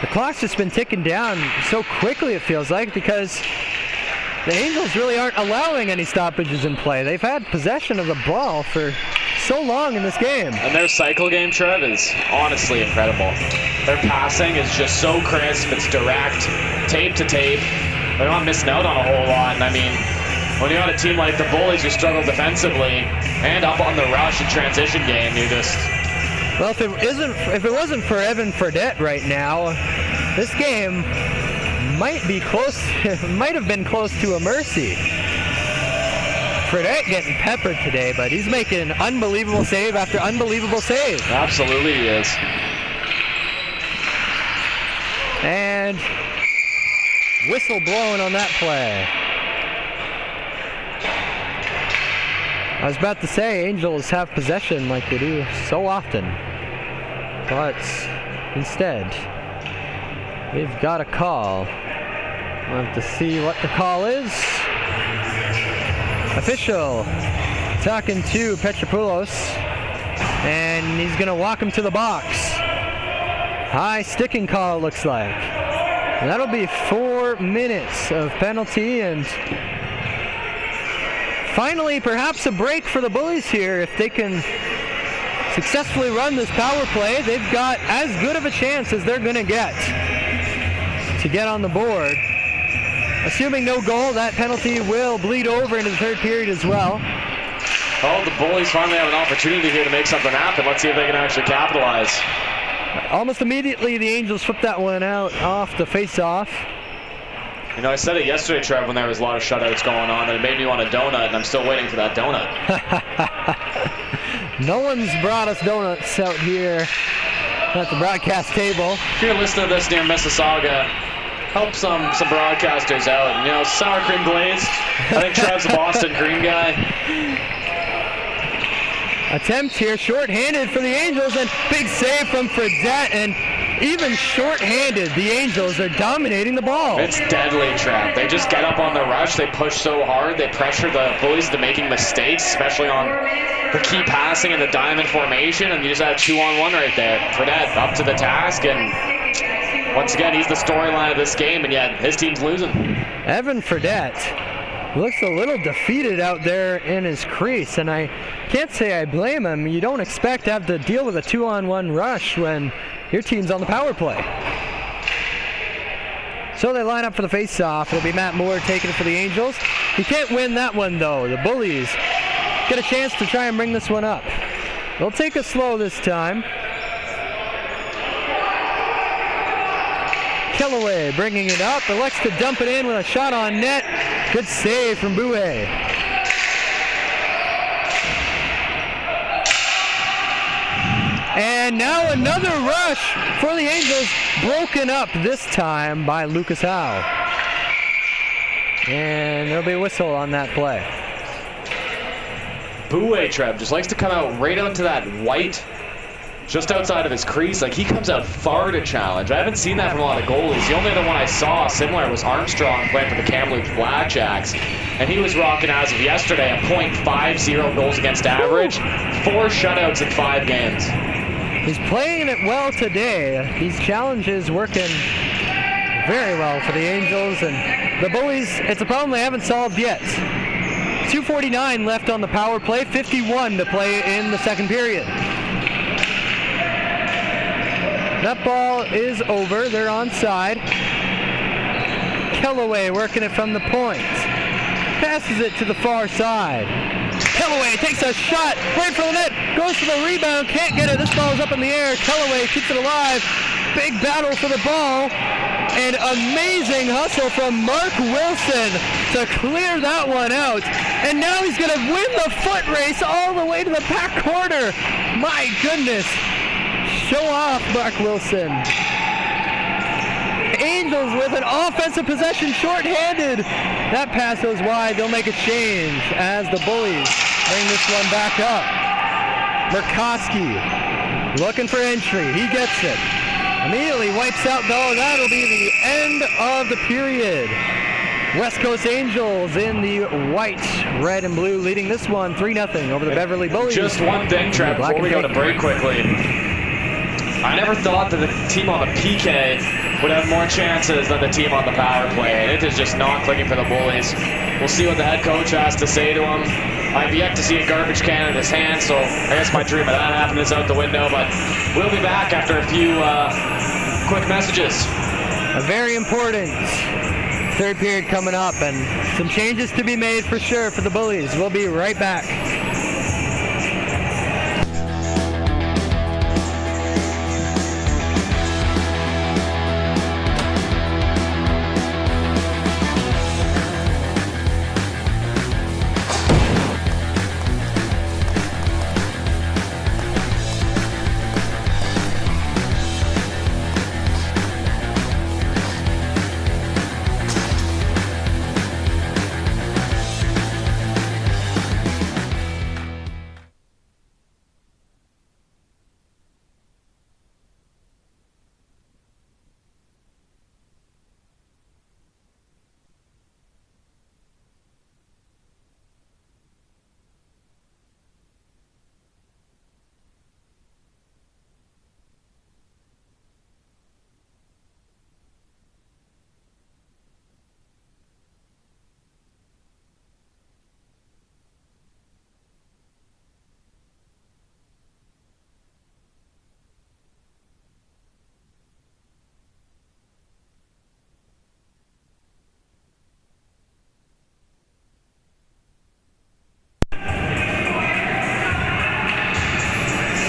The clock's just been ticking down so quickly, it feels like, because the Angels really aren't allowing any stoppages in play. They've had possession of the ball for so long in this game. And their cycle game, Trev, is honestly incredible. Their passing is just so crisp, it's direct, tape to tape. They're not missing out on a whole lot. And I mean, when you're on a team like the Bullies who struggle defensively and up on the rush and transition game, you just... Well, if it wasn't for Evan Fredette right now, this game might be close, might have been close to a mercy. Fredette getting peppered today, but he's making unbelievable save after unbelievable save. Absolutely he is. And whistle blowing on that play. I was about to say Angels have possession like they do so often, but instead they've got a call. We'll have to see what the call is. Official talking to Petropoulos, and he's gonna walk him to the box. High sticking call, looks like. And that'll be 4 minutes of penalty, and finally perhaps a break for the Bullies here. If they can successfully run this power play, they've got as good of a chance as they're gonna get to get on the board. Assuming no goal, that penalty will bleed over into the third period as well. Oh, the Bullies finally have an opportunity here to make something happen. Let's see if they can actually capitalize. Almost immediately, the Angels flipped that one out off the face-off. You know, I said it yesterday, Trev, when there was a lot of shutouts going on, that it made me want a donut, and I'm still waiting for that donut. No one's brought us donuts out here at the broadcast table. If you're listening to this near Mississauga, help some broadcasters out. And, you know, sour cream glazed. I think Trev's a Boston cream guy. Attempt here, short-handed for the Angels, and big save from Fredette, and even short-handed, the Angels are dominating the ball. It's deadly, Trev. They just get up on the rush. They push so hard. They pressure the Bullies into making mistakes, especially on the key passing and the diamond formation. And you just have 2-on-1 right there. Fredette up to the task. And once again, he's the storyline of this game. And yet his team's losing. Evan Fredette looks a little defeated out there in his crease, and I can't say I blame him. You don't expect to have to deal with a 2-on-1 rush when your team's on the power play. So they line up for the face-off. It'll be Matt Moore taking it for the Angels. He can't win that one, though. The Bullies get a chance to try and bring this one up. They'll take it slow this time. Kellaway bringing it up, elects to dump it in with a shot on net. Good save from Bouet. And now another rush for the Angels, broken up this time by Lucas Howe. And there'll be a whistle on that play. Bouet, Trev, just likes to come out right onto that white just outside of his crease. Like, he comes out far to challenge. I haven't seen that from a lot of goalies. The only other one I saw similar was Armstrong playing for the Kamloops Blackjacks, and he was rocking as of yesterday a .50 goals against average, 4 shutouts in 5 games. He's playing it well today. These challenges working very well for the Angels, and the Bullies, it's a problem they haven't solved yet. 2:49 left on the power play, 51 to play in the second period. That ball is over. They're onside. Kellaway working it from the point. Passes it to the far side. Kellaway takes a shot right from the net. Goes for the rebound. Can't get it. This ball's up in the air. Kellaway keeps it alive. Big battle for the ball. An amazing hustle from Mark Wilson to clear that one out. And now he's going to win the foot race all the way to the back corner. My goodness. Show off, Mark Wilson. Angels with an offensive possession, short-handed. That pass goes wide. They'll make a change as the Bullies bring this one back up. Murkowski looking for entry. He gets it. Immediately wipes out, though. That'll be the end of the period. West Coast Angels in the white, red, and blue, leading this one 3-0 over the Beverly Bullies. Just one thing, Trev, before we go to break quickly. I never thought that the team on the PK would have more chances than the team on the power play, and it is just not clicking for the Bullies. We'll see what the head coach has to say to him. I've yet to see a garbage can in his hand, so I guess my dream of that happening is out the window, but we'll be back after a few quick messages. A very important third period coming up, and some changes to be made for sure for the Bullies. We'll be right back.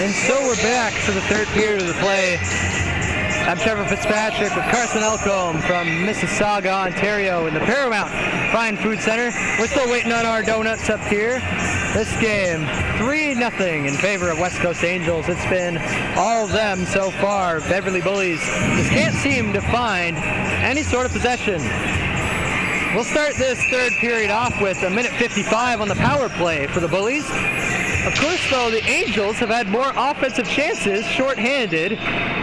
And so we're back for the third period of the play. I'm Trevor Fitzpatrick with Carson Elcombe from Mississauga, Ontario in the Paramount Fine Food Center. We're still waiting on our donuts up here. This game, 3-0 in favor of West Coast Angels. It's been all of them so far. Beverly Bullies just can't seem to find any sort of possession. We'll start this third period off with a minute 55 on the power play for the Bullies. Of course, though, the Angels have had more offensive chances shorthanded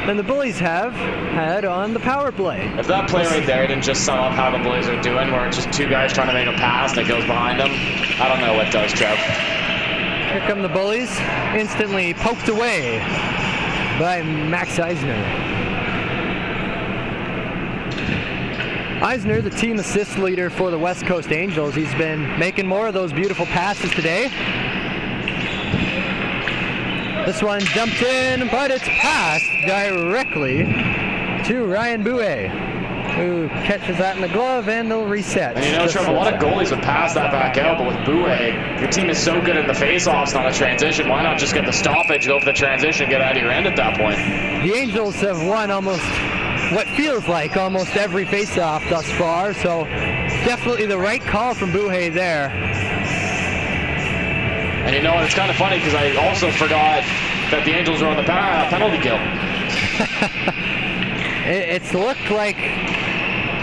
than the Bullies have had on the power play. If that play right there didn't just sum up how the Bullies are doing, where it's just two guys trying to make a pass that goes behind them, I don't know what does, Trev. Here come the Bullies, instantly poked away by Max Eisner. Eisner, the team assist leader for the West Coast Angels. He's been making more of those beautiful passes today. This one jumped in, but it's passed directly to Ryan Bouet, who catches that in the glove, and they'll reset. And you know, Trevor, a lot of goalies would pass that back out, but with Bouet, your team is so good in the face-offs on a transition. Why not just get the stoppage, go for the transition, get out of your end at that point? The Angels have won almost what feels like almost every face-off thus far, so definitely the right call from Bouet there. And you know what, it's kind of funny because I also forgot that the Angels were on the penalty kill. It's looked like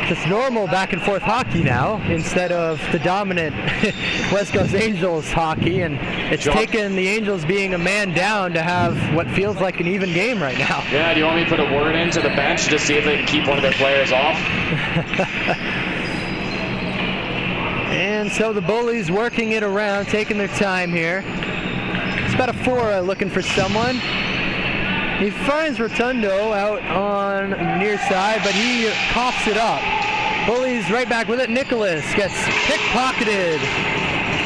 just normal back and forth hockey now instead of the dominant West Coast Angels hockey, and it's taken the Angels being a man down to have what feels like an even game right now. Yeah, do you want me to put a word into the bench to see if they can keep one of their players off? And so the Bullies working it around, taking their time here. Spadafora looking for someone. He finds Rotundo out on near side, but he coughs it up. Bullies right back with it. Nicholas gets pickpocketed.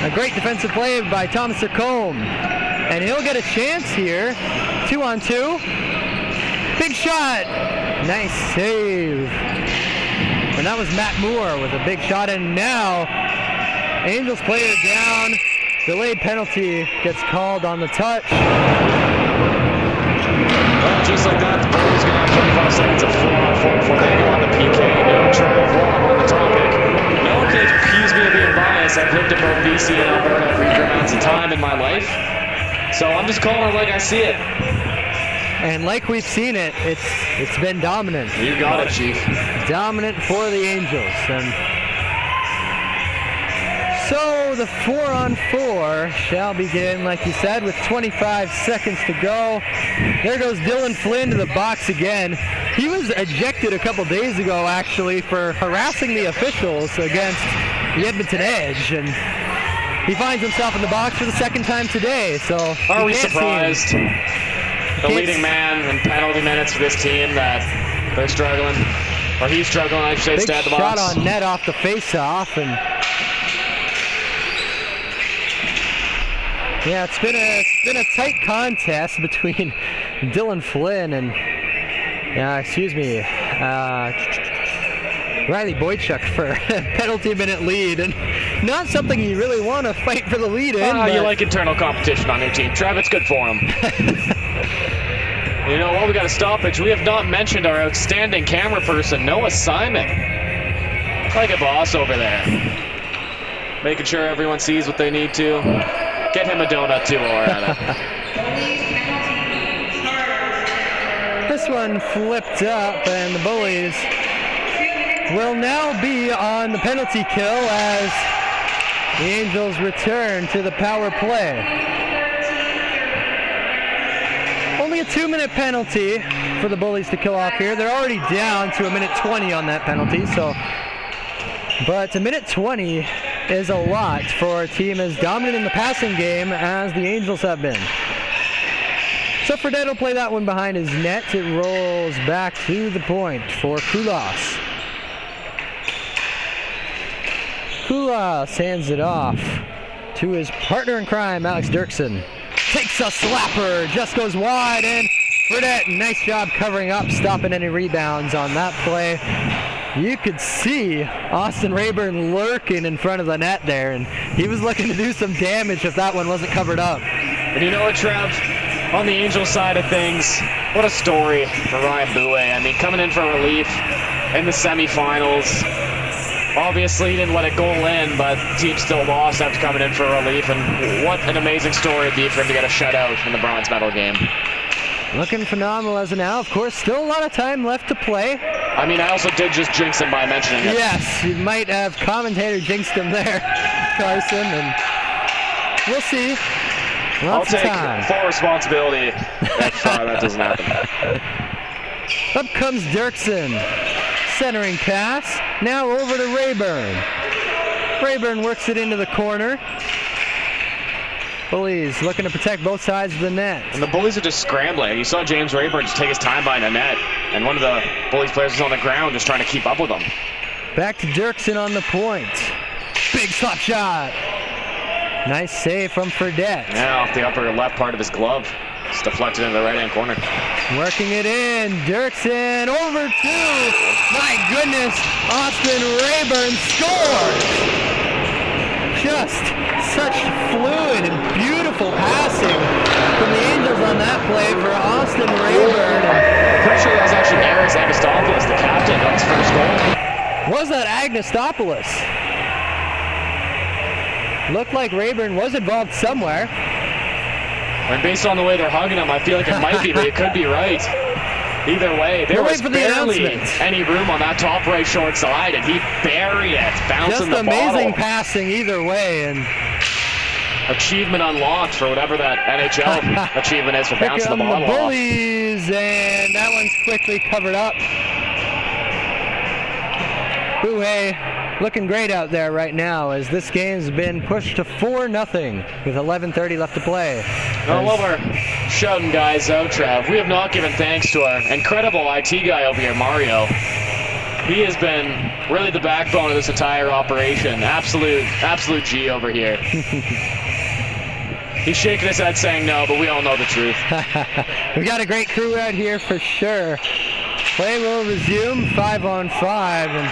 A great defensive play by Thomas Secombe. And he'll get a chance here. 2-on-2. Big shot. Nice save. And that was Matt Moore with a big shot. And now Angels player down. Delayed penalty gets called on the touch. Well, just like that, the Bullies going to have 25 seconds of 4-on-4 before they go on the PK. No, Trev, while I'm on the topic, no one can accuse me of being biased. I've lived in both BC and Alberta for equal amounts of time in my life. So I'm just calling it like I see it. And like we've seen it, it's been dominant. You got it, Chief. Dominant for the Angels. And so the 4-on-4 shall begin, like you said, with 25 seconds to go. There goes Dylan Flynn to the box again. He was ejected a couple days ago, actually, for harassing the officials against the Edmonton Edge. And he finds himself in the box for the second time today. So are we surprised? The leading man in penalty minutes for this team that they're struggling. Or he's struggling, I should say, stay at the box. Shot on net off the face-off. And yeah, it's been a tight contest between Dylan Flynn and Riley Boychuk for a penalty minute lead, and not something you really want to fight for the lead in. You like internal competition on your team, Trev. It's good for him. You know what? We got a stoppage. We have not mentioned our outstanding camera person, Noah Simon. Like a boss over there, making sure everyone sees what they need to. Get him a donut too while we're at it. This one flipped up, and the Bullies will now be on the penalty kill as the Angels return to the power play. Only a 2-minute penalty for the Bullies to kill off here. They're already down to 1:20 on that penalty, but 1:20 is a lot for a team as dominant in the passing game as the Angels have been. So Fredette will play that one behind his net. It rolls back to the point for Kulas. Kulas hands it off to his partner in crime, Alex Dirksen. Takes a slapper, just goes wide, and Fredette, nice job covering up, stopping any rebounds on that play. You could see Austin Rayburn lurking in front of the net there, and he was looking to do some damage if that one wasn't covered up. And you know what, Trev? On the Angels side of things, what a story for Ryan Bouet. I mean, coming in for relief in the semifinals. Obviously, he didn't let it goal in, but the team still lost after coming in for relief. And what an amazing story it'd be for him to get a shutout in the bronze medal game. Looking phenomenal as of now. Of course, still a lot of time left to play. I mean, I also did just jinx him by mentioning it. Yes, you might have commentator jinxed him there, Carson, and we'll see. I'll Lots of take time. full responsibility if that doesn't happen. Up comes Dirksen. Centering pass. Now over to Rayburn. Rayburn works it into the corner. Bullies looking to protect both sides of the net. And the Bullies are just scrambling. You saw James Rayburn just take his time behind the net, and one of the Bullies players was on the ground just trying to keep up with him. Back to Dirksen on the point. Big slap shot. Nice save from Fredette. Now off the upper left part of his glove. It's deflected into the right-hand corner. Working it in. Dirksen over two. My goodness. Austin Rayburn scores. Just such fluid and beautiful passing from the Angels on that play for Austin Rayburn. Pretty sure that was actually Aris Agostopoulos, the captain, on his first goal. Was that Agostopoulos? Looked like Rayburn was involved somewhere. And based on the way they're hugging him, I feel like it might be, but it could be right. Either way, there was barely any room on that top right short side, and he buried it, bouncing the ball. Just amazing passing either way, and achievement unlocked for whatever that NHL achievement is for bouncing the ball. The Bullies, and that one's quickly covered up. Bouet looking great out there right now as this game's been pushed to 4-0 with 11:30 left to play. Well, while we're shouting guys out, Trav, we have not given thanks to our incredible IT guy over here, Mario. He has been really the backbone of this entire operation. Absolute G over here. He's shaking his head saying no, but we all know the truth. We got a great crew out here for sure. Play will resume 5-on-5, and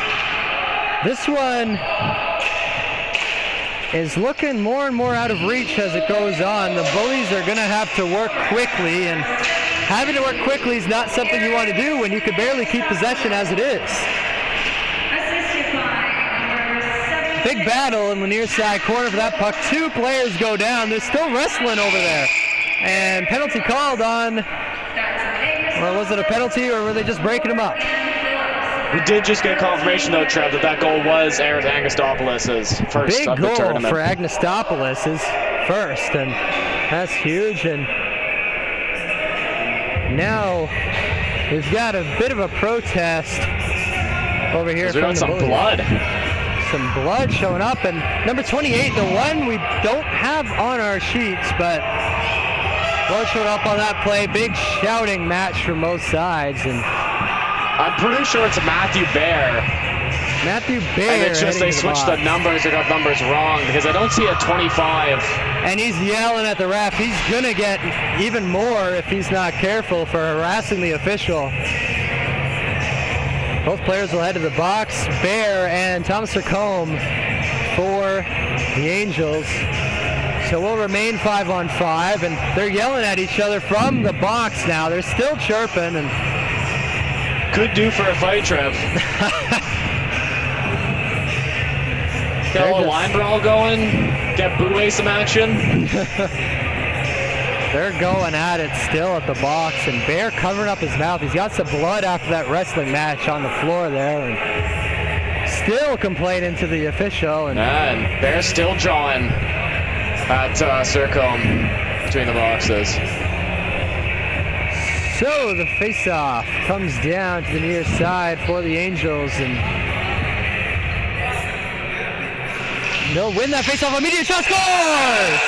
this one is looking more and more out of reach as it goes on. The Bullies are going to have to work quickly, and having to work quickly is not something you want to do when you could barely keep possession as it is. Big battle in the near side corner for that puck. Two players go down. They're still wrestling over there. And penalty called on, or was it a penalty, or were they just breaking them up? We did just get confirmation, though, Trev, that goal was Aris Agostopoulos' first Big of the goal tournament. for Agostopoulos' first, and that's huge. And now we've got a bit of a protest over here from the some Bullies. blood. Some blood showing up, and number 28, the one we don't have on our sheets, but blood showed up on that play. Big shouting match from both sides, and I'm pretty sure it's Matthew Baer. Matthew Baer. And it's just they switched the numbers. They got numbers wrong because I don't see a 25. And he's yelling at the ref. He's gonna get even more if he's not careful for harassing the official. Both players will head to the box. Baer and Thomas Racombe for the Angels. So we'll remain 5-on-5, and they're yelling at each other from the box now. They're still chirping, and could do for a fight, Trev. Get a little line brawl going. Get Bouet some action. They're going at it still at the box, and Baer covering up his mouth. He's got some blood after that wrestling match on the floor there, and still complaining to the official. And Baer's still jawing at Sercombe between the boxes. So the face-off comes down to the near side for the Angels, and they'll win that face-off. Immediate shot, scores!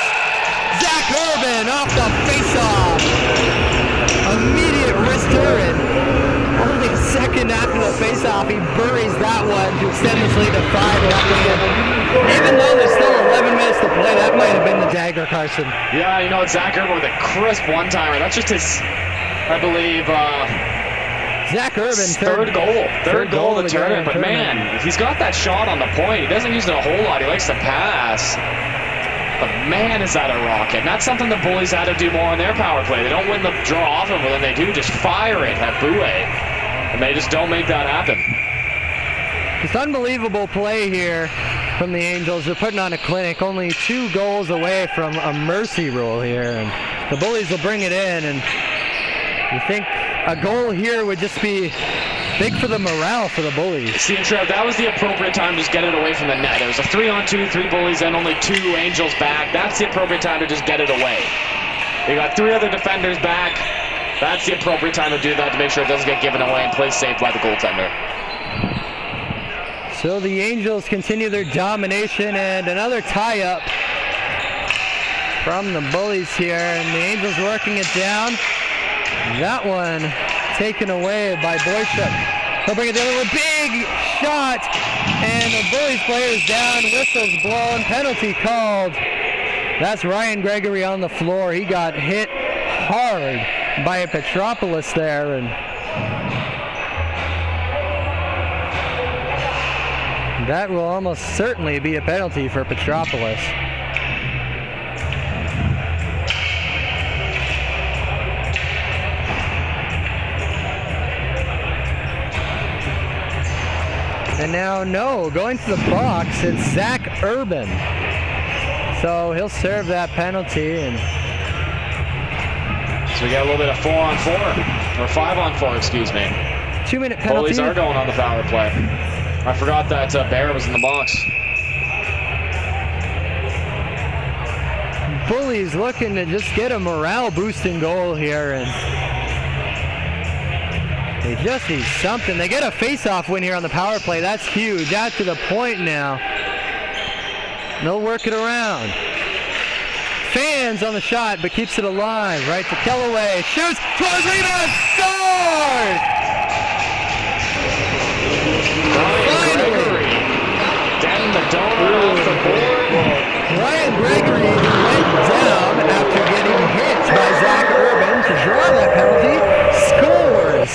Zach Urban off the face-off. Immediate wrister, and only a second after the face-off, he buries that one to extend this lead to 5-0. Even though there's still 11 minutes to play, that might have been the dagger, Carson. Yeah, you know, it's Zach Urban with a crisp one-timer. That's just his, I believe, Zach Urban, third goal of the tournament. But man, he's got that shot on the point. He doesn't use it a whole lot. He likes to pass. But man, is that a rocket. And that's something the Bullies had to do more on their power play. They don't win the draw off of it, but then they do just fire it at Bouet. And they just don't make that happen. It's unbelievable play here from the Angels. They're putting on a clinic, only 2 goals away from a mercy rule here. And the Bullies will bring it in, and you think a goal here would just be Big for the morale for the Bullies. See, Trev, that was the appropriate time to just get it away from the net. It was a 3-on-2, 3 Bullies, and only 2 Angels back. That's the appropriate time to just get it away. You got 3 other defenders back. That's the appropriate time to do that to make sure it doesn't get given away and play safe by the goaltender. So the Angels continue their domination, and another tie-up from the Bullies here, and the Angels working it down. That one taken away by Boychuk. He'll bring it the other way. Big shot, and the Bullies player is down. Whistles blown. Penalty called. That's Ryan Gregory on the floor. He got hit hard by a Petropoulos there, and that will almost certainly be a penalty for Petropoulos. And now, no, going to the box, it's Zach Urban. So he'll serve that penalty. And so we got a little bit of 4-on-4, or 5-on-4, excuse me. 2-minute penalty. Bullies are going on the power play. I forgot that Bear was in the box. Bullies looking to just get a morale-boosting goal here, and they just need something. They get a face-off win here on the power play. That's huge. Out to the point now. They'll work it around. Fans on the shot, but keeps it alive. Right to Kellaway. Shoots. Throws. Rebound. Scores! Gregory. Getting the donut off the board. Ryan Gregory went down after getting hit by Zach Urban to draw that penalty. Scores!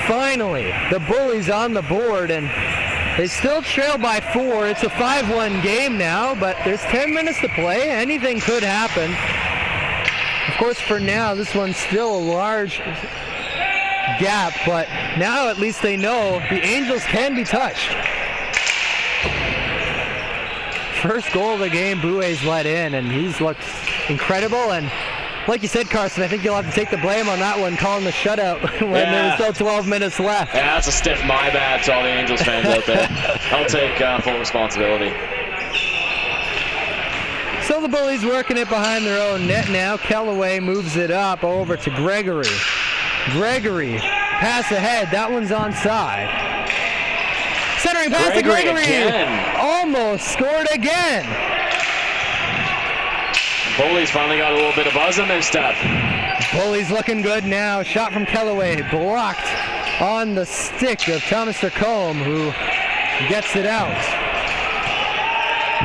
Finally, the Bullies on the board, and they still trail by 4. It's a 5-1 game now, but there's 10 minutes to play. Anything could happen. Of course, for now, this one's still a large gap, but now at least they know the Angels can be touched. First goal of the game, Bouet's let in, and he's looked incredible. And like you said, Carson, I think you'll have to take the blame on that one, calling the shutout when there's still 12 minutes left. Yeah, that's a stiff my bad to all the Angels fans out there. I'll take full responsibility. So the Bullies working it behind their own net now. Kellaway moves it up over to Gregory. Gregory, pass ahead. That one's onside. Centering pass to Gregory. Again. Almost scored again. Bullies finally got a little bit of buzz in their step. Bullies looking good now. Shot from Kellaway, blocked on the stick of Thomas Combe, who gets it out.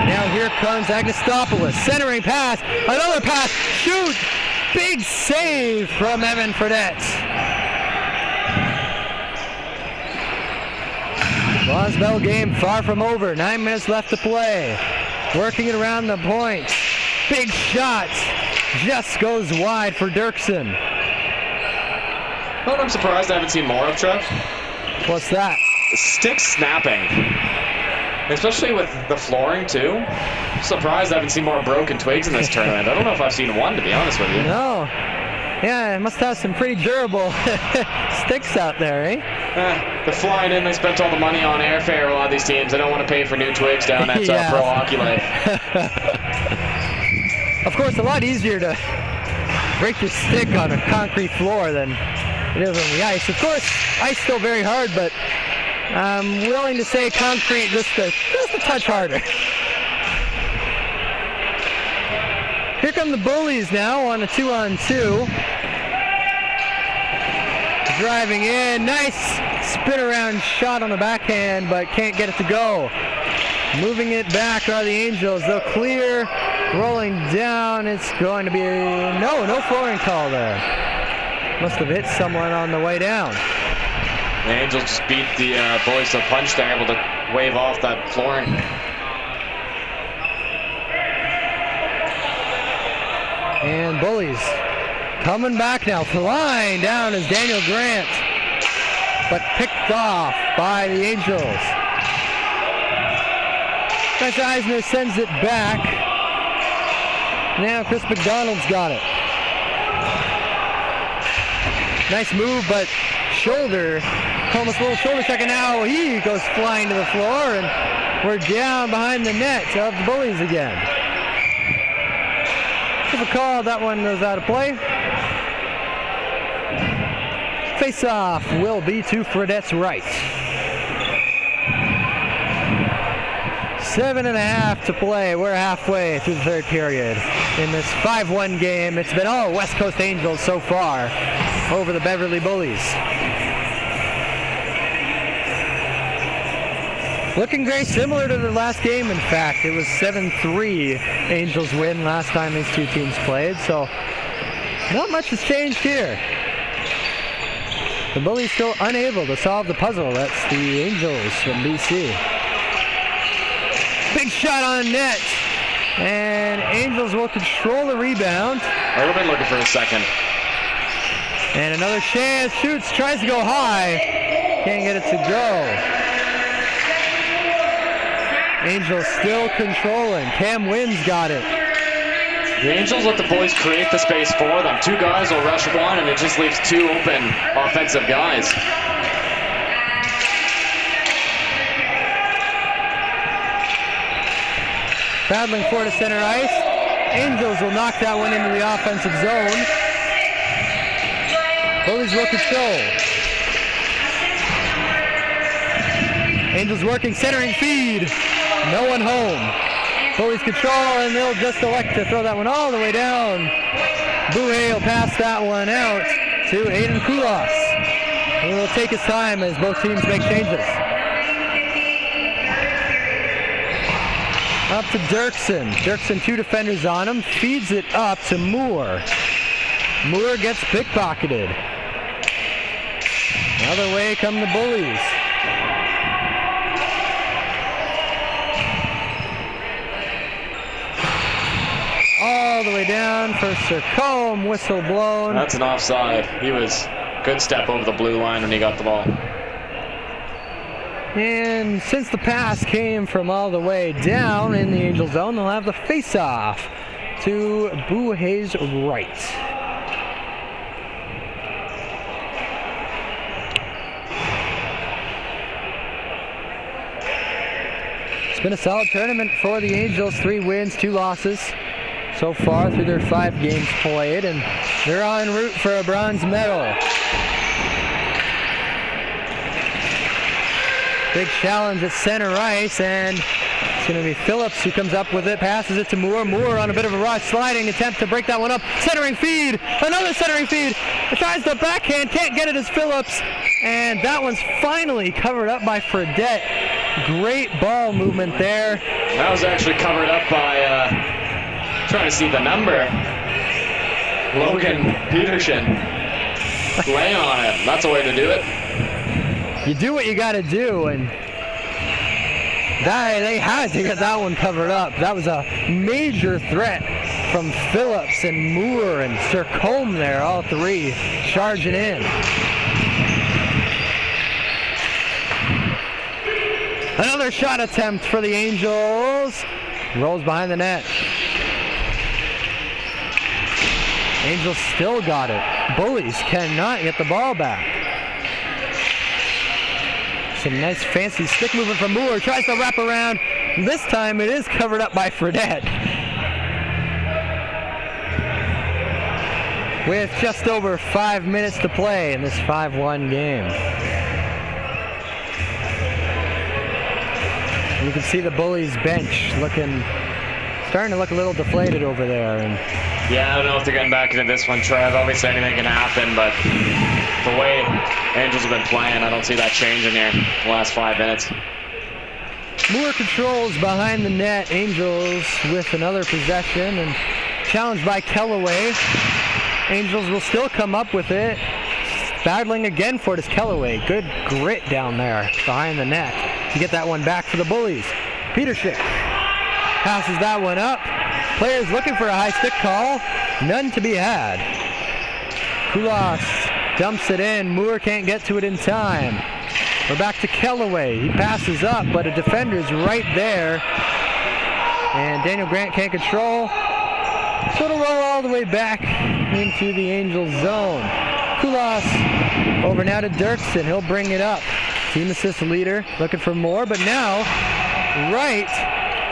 Now here comes Agnostopoulos. Centering pass. Another pass. Shoot. Big save from Evan Fredette. Lonsbell game far from over. 9 minutes left to play. Working it around the point. Big shot. Just goes wide for Dirksen. Well, I'm surprised I haven't seen more of, Trev. What's that? Stick snapping. Especially with the flooring, too. I'm surprised I haven't seen more broken twigs in this tournament. I don't know if I've seen one, to be honest with you. No. Yeah, it must have some pretty durable sticks out there, eh? They're flying in. They spent all the money on airfare, a lot of these teams. They don't want to pay for new twigs down at Pro Hockey Life. Of course, a lot easier to break your stick on a concrete floor than it is on the ice. Of course, ice still very hard, but I'm willing to say concrete just a touch harder. Here come the Bullies now on a 2-on-2. Driving in, nice spin around shot on the backhand, but can't get it to go. Moving it back are the Angels. They'll clear, rolling down. It's going to be no flooring call there. Must have hit someone on the way down. The Angels just beat the Bullies to a punch. They're able to wave off that flooring. And Bullies coming back now. Flying down is Daniel Grant, but picked off by the Angels. Chris Eisner sends it back. Now Chris McDonald's got it. Nice move, but shoulder, almost a little shoulder check, and now he goes flying to the floor, and we're down behind the net of the Bullies again. Give a call, that one goes out of play. Face-off will be to Fredette's right. 7.5 to play. We're halfway through the third period in this 5-1 game. It's been all West Coast Angels so far over the Beverly Bullies. Looking very similar to the last game, in fact. It was 7-3 Angels win last time these two teams played, so not much has changed here. The Bullies still unable to solve the puzzle. That's the Angels from BC. Big shot on net, and Angels will control the rebound. I would have been looking for a second. And another chance, shoots, tries to go high, can't get it to go. Angels still controlling. Cam Wynn's got it. The Angels let the Bullies create the space for them. Two guys will rush one, and it just leaves two open offensive guys. Battling for to center ice. Angels will knock that one into the offensive zone. Bullies will control. Angels working, centering feed. No one home. Bullies control, and they'll just elect to throw that one all the way down. Bouhet will pass that one out to Aiden Koulas. He will take his time as both teams make changes. Up to Dirksen. Dirksen, two defenders on him. Feeds it up to Moore. Moore gets pickpocketed. The other way come the Bullies. All the way down for Sircombe. Whistle blown. That's an offside. He was good step over the blue line when he got the ball. And since the pass came from all the way down in the Angel zone, they'll have the face-off to Bouhet's right. It's been a solid tournament for the Angels. 3 wins, 2 losses so far through their 5 games played, and they're en route for a bronze medal. Big challenge at center ice, and it's going to be Phillips who comes up with it, passes it to Moore. Moore on a bit of a rush, sliding attempt to break that one up. Centering feed, another centering feed. It tries to backhand, can't get it as Phillips, and that one's finally covered up by Fredette. Great ball movement there. That was actually covered up by, trying to see the number, Logan Peterson. Laying on it, that's a way to do it. You do what you got to do, and they had to get that one covered up. That was a major threat from Phillips and Moore and Sircombe there, all 3 charging in. Another shot attempt for the Angels. Rolls behind the net. Angels still got it. Bullies cannot get the ball back. Some nice fancy stick movement from Moore. Tries to wrap around. This time it is covered up by Fredette. With just over 5 minutes to play in this 5-1 game. And you can see the Bullies bench starting to look a little deflated over there. And yeah, I don't know if they're getting back into this one, Trev. Obviously anything can happen, but the way Angels have been playing, I don't see that changing here in the last 5 minutes. Moore controls behind the net. Angels with another possession, and challenged by Kellaway. Angels will still come up with it. Battling again for it is Kellaway. Good grit down there behind the net to get that one back for the Bullies. Petershik passes that one up. Players looking for a high stick call. None to be had. Koulas dumps it in. Moore can't get to it in time. We're back to Kellaway. He passes up, but a defender's right there. And Daniel Grant can't control. So it'll roll all the way back into the Angels zone. Kulas over now to Dirksen. He'll bring it up. Team assist leader looking for more, but now right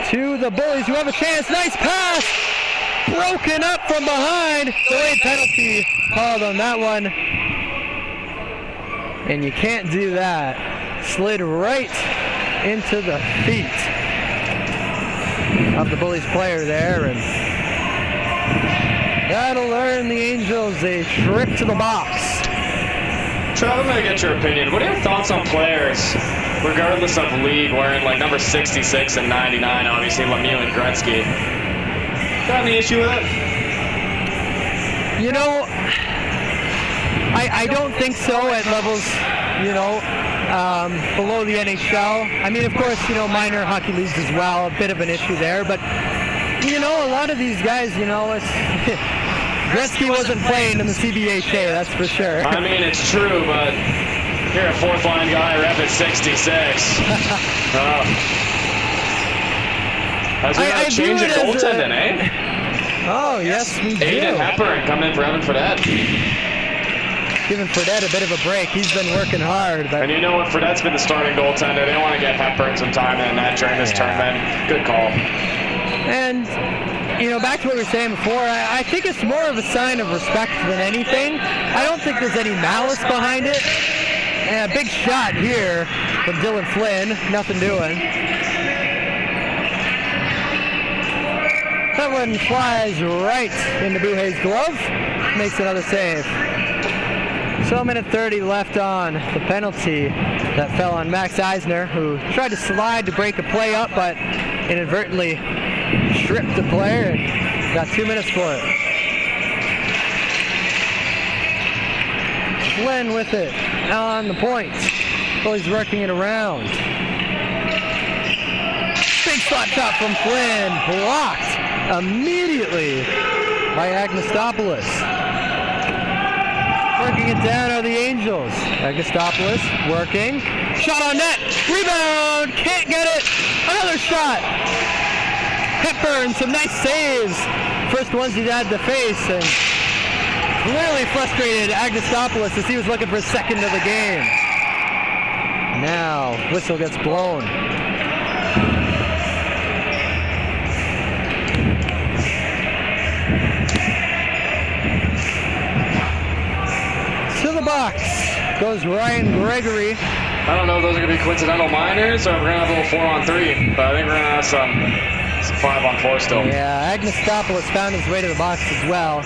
to the Bullies who have a chance. Nice pass! Broken up from behind. Delayed penalty called on that one. And you can't do that. Slid right into the feet of the Bullies player there, and that'll earn the Angels a trip to the box. Trev, I'm going to get your opinion. What are your thoughts on players, regardless of league, wearing like number 66 and 99, obviously Lemieux and Gretzky? Got any issue with it? You know, I don't think so at levels, you know, below the NHL. I mean, of course, you know, minor hockey leagues as well, a bit of an issue there, but, you know, a lot of these guys, you know, it's... Gretzky wasn't playing in the CBHA, that's for sure. I mean, it's true, but you're a fourth line guy, rep at 66. As we got a change in goaltending, eh? Oh, yes, we do. Aiden Hepburn coming in for Evan Fredette. Giving Fredette a bit of a break. He's been working hard. But... And you know what? Fredette's been the starting goaltender. They want to get Hepburn some time in the net during this tournament. Good call. And, you know, back to what we were saying before, I think it's more of a sign of respect than anything. I don't think there's any malice behind it. And a big shot here from Dylan Flynn. Nothing doing. That one flies right into Buhay's glove. Makes another save. So a minute 30 left on the penalty that fell on Max Eisner, who tried to slide to break a play up, but inadvertently tripped the player and got 2 minutes for it. Flynn with it on the point. Bullies working it around. Big slot shot from Flynn, blocked immediately by Agnostopoulos. Working it down are the Angels. Agnostopoulos working. Shot on net. Rebound. Can't get it. Another shot. Hepburn, some nice saves. First ones he's had to face, and clearly frustrated Agnostopoulos as he was looking for a second of the game. Now, whistle gets blown. To the box goes Ryan Gregory. I don't know if those are going to be coincidental minors or if we're going to have a little 4-on-3, but I think we're going to have some 5-on-4 still. Yeah, Agnostopoulos found his way to the box as well.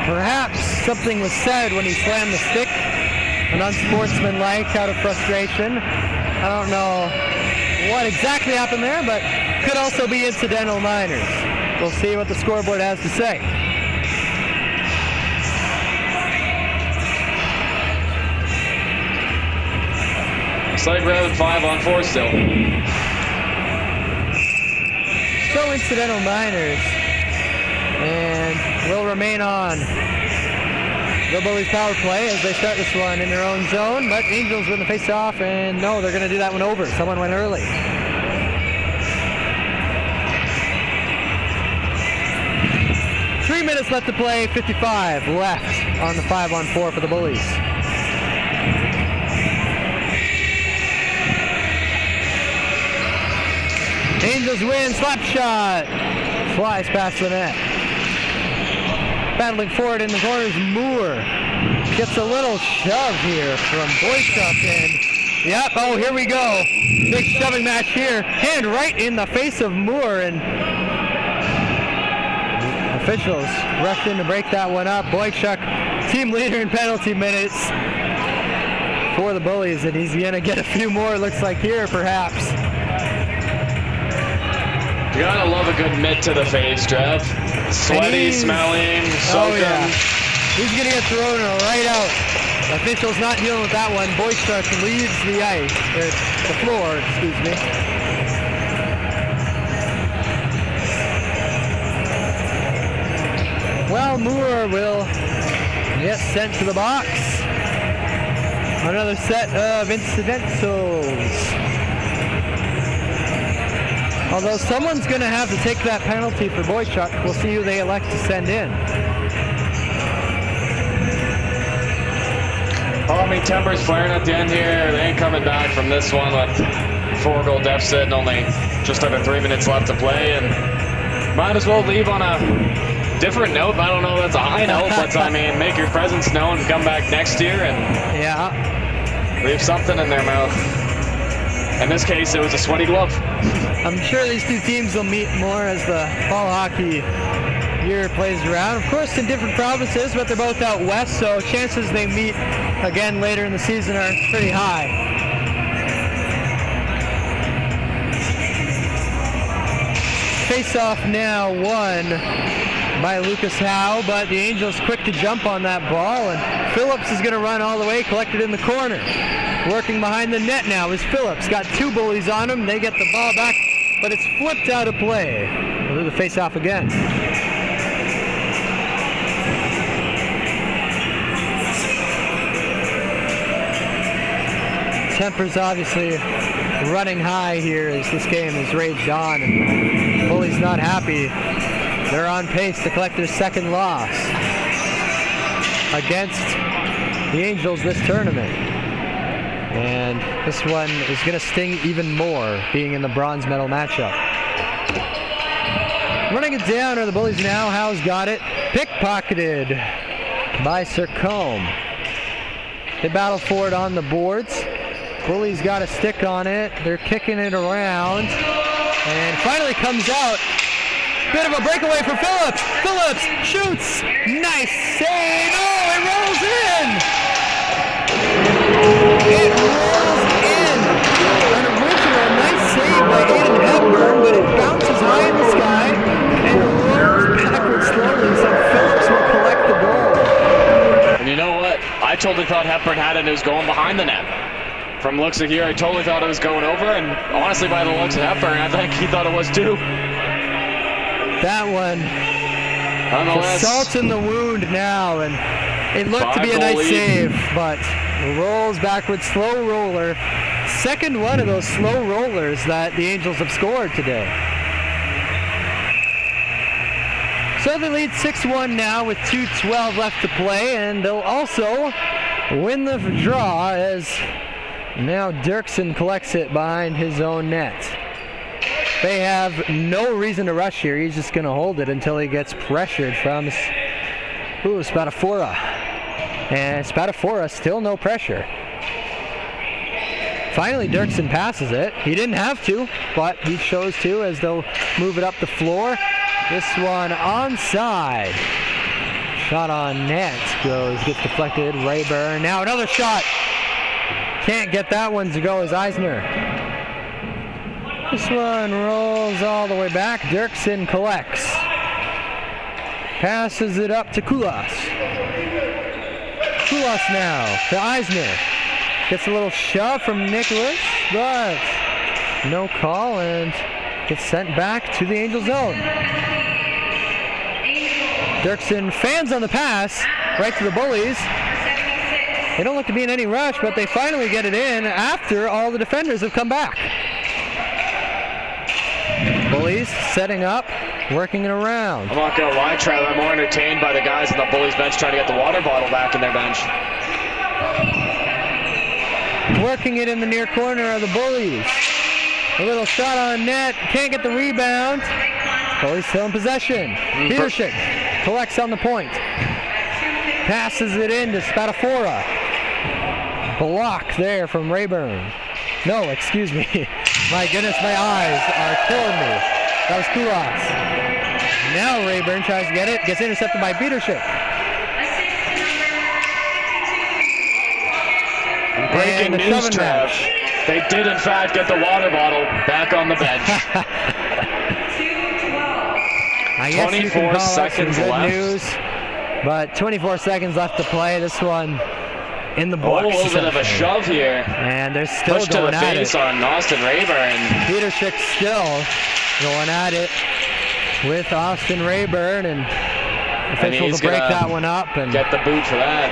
Perhaps something was said when he slammed the stick, an unsportsmanlike out of frustration. I don't know what exactly happened there, but could also be incidental minors. We'll see what the scoreboard has to say. Looks like we're having 5-on-4 still. So incidental minors, and will remain on the Bullies power play as they start this one in their own zone, but Angels win the face-off, and no, they're going to do that one over. Someone went early. Three minutes left to play, 55 left on the 5-on-4 for the Bullies. Angels win, slap shot, flies past the net. Battling forward in the corners, Moore gets a little shove here from Boychuk, and yep, oh, here we go. Big shoving match here. Hand right in the face of Moore, and officials rushed in to break that one up. Boychuk, team leader in penalty minutes for the Bullies, and he's gonna get a few more, looks like here, perhaps. You gotta love a good mitt to the face, Trev. Sweaty, smelling, soaking. Oh yeah. He's gonna get thrown right out. Officials not dealing with that one. Boychuk leaves the ice, the floor, excuse me. Well, Moore will get sent to the box. Another set of incidentals. Although someone's going to have to take that penalty for Boychuk. We'll see who they elect to send in. Well, I mean, tempers flaring at the end here. They ain't coming back from this one with 4-goal deficit and only just under 3 minutes left to play. And might as well leave on a different note. I don't know if that's a high note, but I mean, make your presence known and come back next year and leave something in their mouth. In this case, it was a sweaty glove. I'm sure these two teams will meet more as the fall hockey year plays around. Of course, in different provinces, but they're both out west, so chances they meet again later in the season are pretty high. Face-off now won by Lucas Howe, but the Angels quick to jump on that ball, and Phillips is going to run all the way, collected in the corner. Working behind the net now is Phillips. Got two Bullies on him. They get the ball back, but it's flipped out of play. We'll do the face-off again. Tempers obviously running high here as this game has raged on, and Bullies not happy. They're on pace to collect their second loss against the Angels this tournament. And this one is going to sting even more, being in the bronze medal matchup. Running it down are the Bullies now. Howe's got it. Pickpocketed by Sircombe. They battle for it on the boards. Bullies got a stick on it. They're kicking it around. And finally comes out. Bit of a breakaway for Phillips. Phillips shoots. Nice save. Oh, it rolls in. It rolls in. An original nice save by Aiden Hepburn, but it bounces high in the sky and rolls backwards slowly, so Phillips will collect the goal. And you know what? I totally thought Hepburn had it and it was going behind the net. From looks of here, I totally thought it was going over, and honestly, by the looks of Hepburn, I think he thought it was too. That one, the salt in the wound now, and it looked to be a nice save, but rolls backwards, slow roller. Second one of those slow rollers that the Angels have scored today. So they lead 6-1 now with 2:12 left to play, and they'll also win the draw as now Dirksen collects it behind his own net. They have no reason to rush here. He's just going to hold it until he gets pressured from Spadafora. And Spadafora still no pressure. Finally, Dirksen passes it. He didn't have to, but he chose to as they'll move it up the floor. This one onside. Shot on net gets deflected. Rayburn. Now another shot. Can't get that one to go as Eisner. This one rolls all the way back. Dirksen collects. Passes it up to Kulas. Kulas now to Eisner. Gets a little shove from Nicholas, but no call and gets sent back to the Angel zone. Dirksen fans on the pass right to the Bullies. They don't look to be in any rush, but they finally get it in after all the defenders have come back. Bullies setting up, working it around. I'm not going to lie, Trevor. I'm more entertained by the guys on the Bullies bench trying to get the water bottle back in their bench. Working it in the near corner of the Bullies. A little shot on net, can't get the rebound. Bullies still in possession. Peterson collects on the point. Passes it in to Spadafora. Block there from Rayburn. No, excuse me. My goodness, my eyes are killing me. That was Kulas. Now Rayburn tries to get it. Gets intercepted by Peterson. Breaking news, Trev. They did, in fact, get the water bottle back on the bench. I guess 24 seconds left. News, but 24 seconds left to play. This one in the books. A little bit of a shove here. And they're still push going to the at face it. on Austin Rayburn. Peterson still going at it with Austin Rayburn, and officials will break that one up and get the boot for that.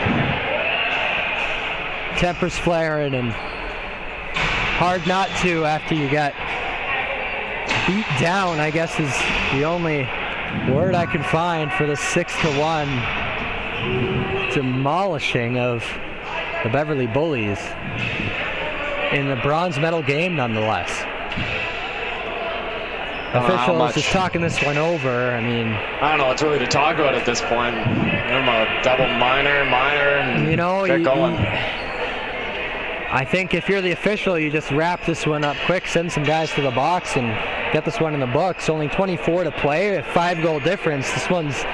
Tempers flaring, and hard not to after you got beat down, I guess is the only word I can find for the 6-1 demolishing of the Beverly Bullies in the bronze medal game nonetheless. Officials just talking this one over. I mean, I don't know what's really to talk about at this point. Give them a double minor, and you know, get going. I think if you're the official, you just wrap this one up quick, send some guys to the box, and get this one in the books. Only 24 to play, a 5-goal difference. This one's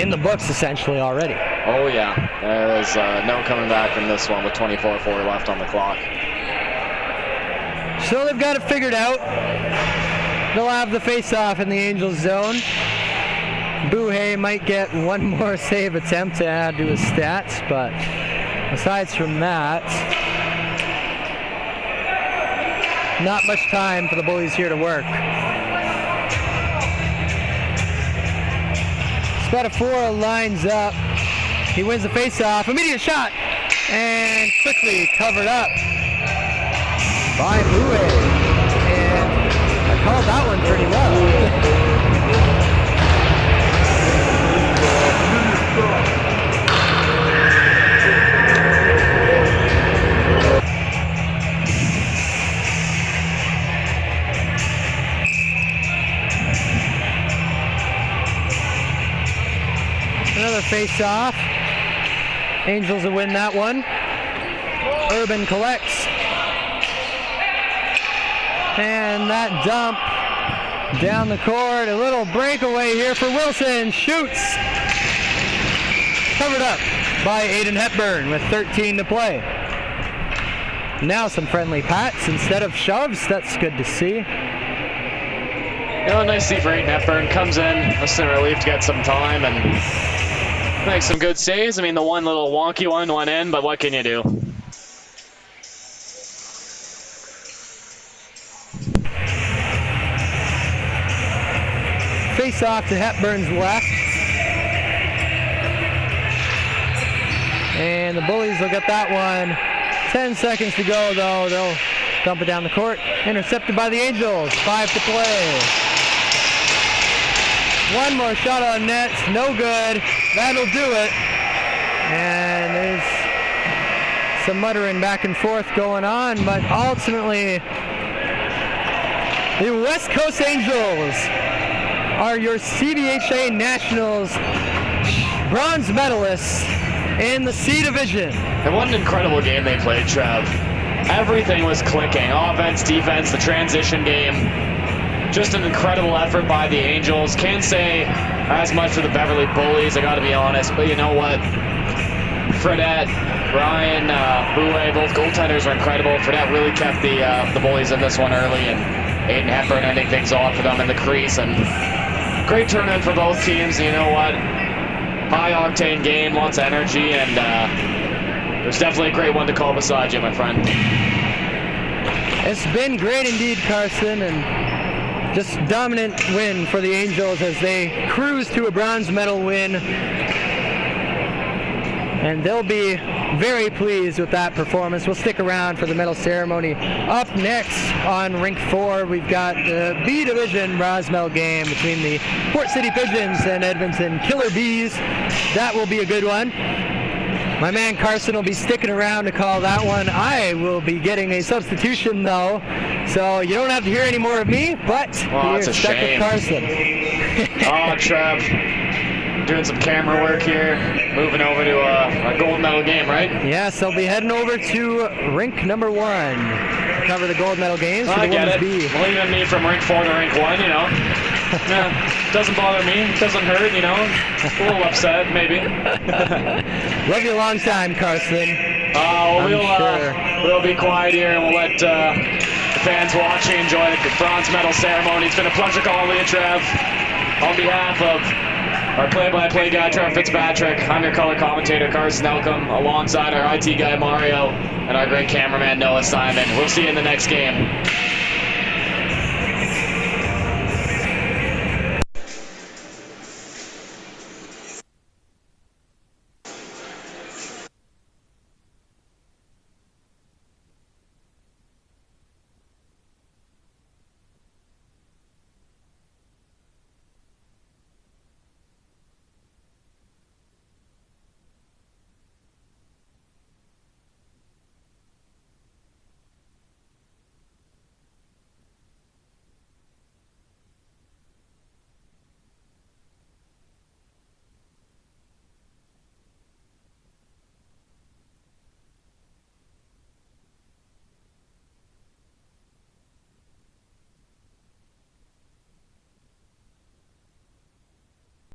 in the books essentially already. Oh yeah, there's no coming back from this one with 24-4 left on the clock. So they've got it figured out. They'll have the face-off in the Angels zone. Buhay might get one more save attempt to add to his stats, but aside from that, not much time for the Bullies here to work. Spatafora lines up. He wins the face-off. Immediate shot, and quickly covered up by Buhay. Called that one pretty well. Another face-off. Angels will win that one. Urban collects. And that dump down the court, a little breakaway here for Wilson, shoots. Covered up by Aiden Hepburn with 13 to play. Now some friendly pats instead of shoves, that's good to see. You know, nice to see for Aiden Hepburn. Comes in, instant relief to get some time and make some good saves. I mean, the one little wonky one went in, but what can you do? Face off to Hepburn's left. And the Bullies will get that one. 10 seconds to go though. They'll dump it down the court. Intercepted by the Angels. 5 to play. One more shot on net. No good. That'll do it. And there's some muttering back and forth going on, but ultimately the West Coast Angels are your CDHA Nationals bronze medalists in the C Division. And what an incredible game they played, Trev. Everything was clicking. Offense, defense, the transition game. Just an incredible effort by the Angels. Can't say as much for the Beverly Bullies, I gotta be honest, but you know what? Fredette, Ryan, Buhay, both goaltenders were incredible. Fredette really kept the Bullies in this one early, and Aiden Hepburn ending things off for them in the crease. And great tournament for both teams. You know what? High octane game, lots of energy, and it was definitely a great one to call beside you, my friend. It's been great indeed, Carson, and just dominant win for the Angels as they cruise to a bronze medal win. And they'll be very pleased with that performance. We'll stick around for the medal ceremony. Up next on Rink 4, we've got the B Division bronze medal game between the Port City Pigeons and Edmonton Killer Bees. That will be a good one. My man Carson will be sticking around to call that one. I will be getting a substitution though, so you don't have to hear any more of me, but you're stuck shame. with Carson. Oh, Trev. Doing some camera work here, moving over to a gold medal game, right? Yes, they'll be heading over to rink number 1 to cover the gold medal games. I get it. Leaving me from rink 4 to rink 1, you know. Yeah, doesn't bother me, doesn't hurt, you know. A little upset, maybe. Love you a long time, Carson. We'll be quiet here and we'll let the fans watching enjoy the bronze medal ceremony. It's been a pleasure calling you, Trev. On behalf of our play-by-play guy, Trevor Fitzpatrick, I'm your color commentator, Carson Elcom, alongside our IT guy, Mario, and our great cameraman, Noah Simon. We'll see you in the next game.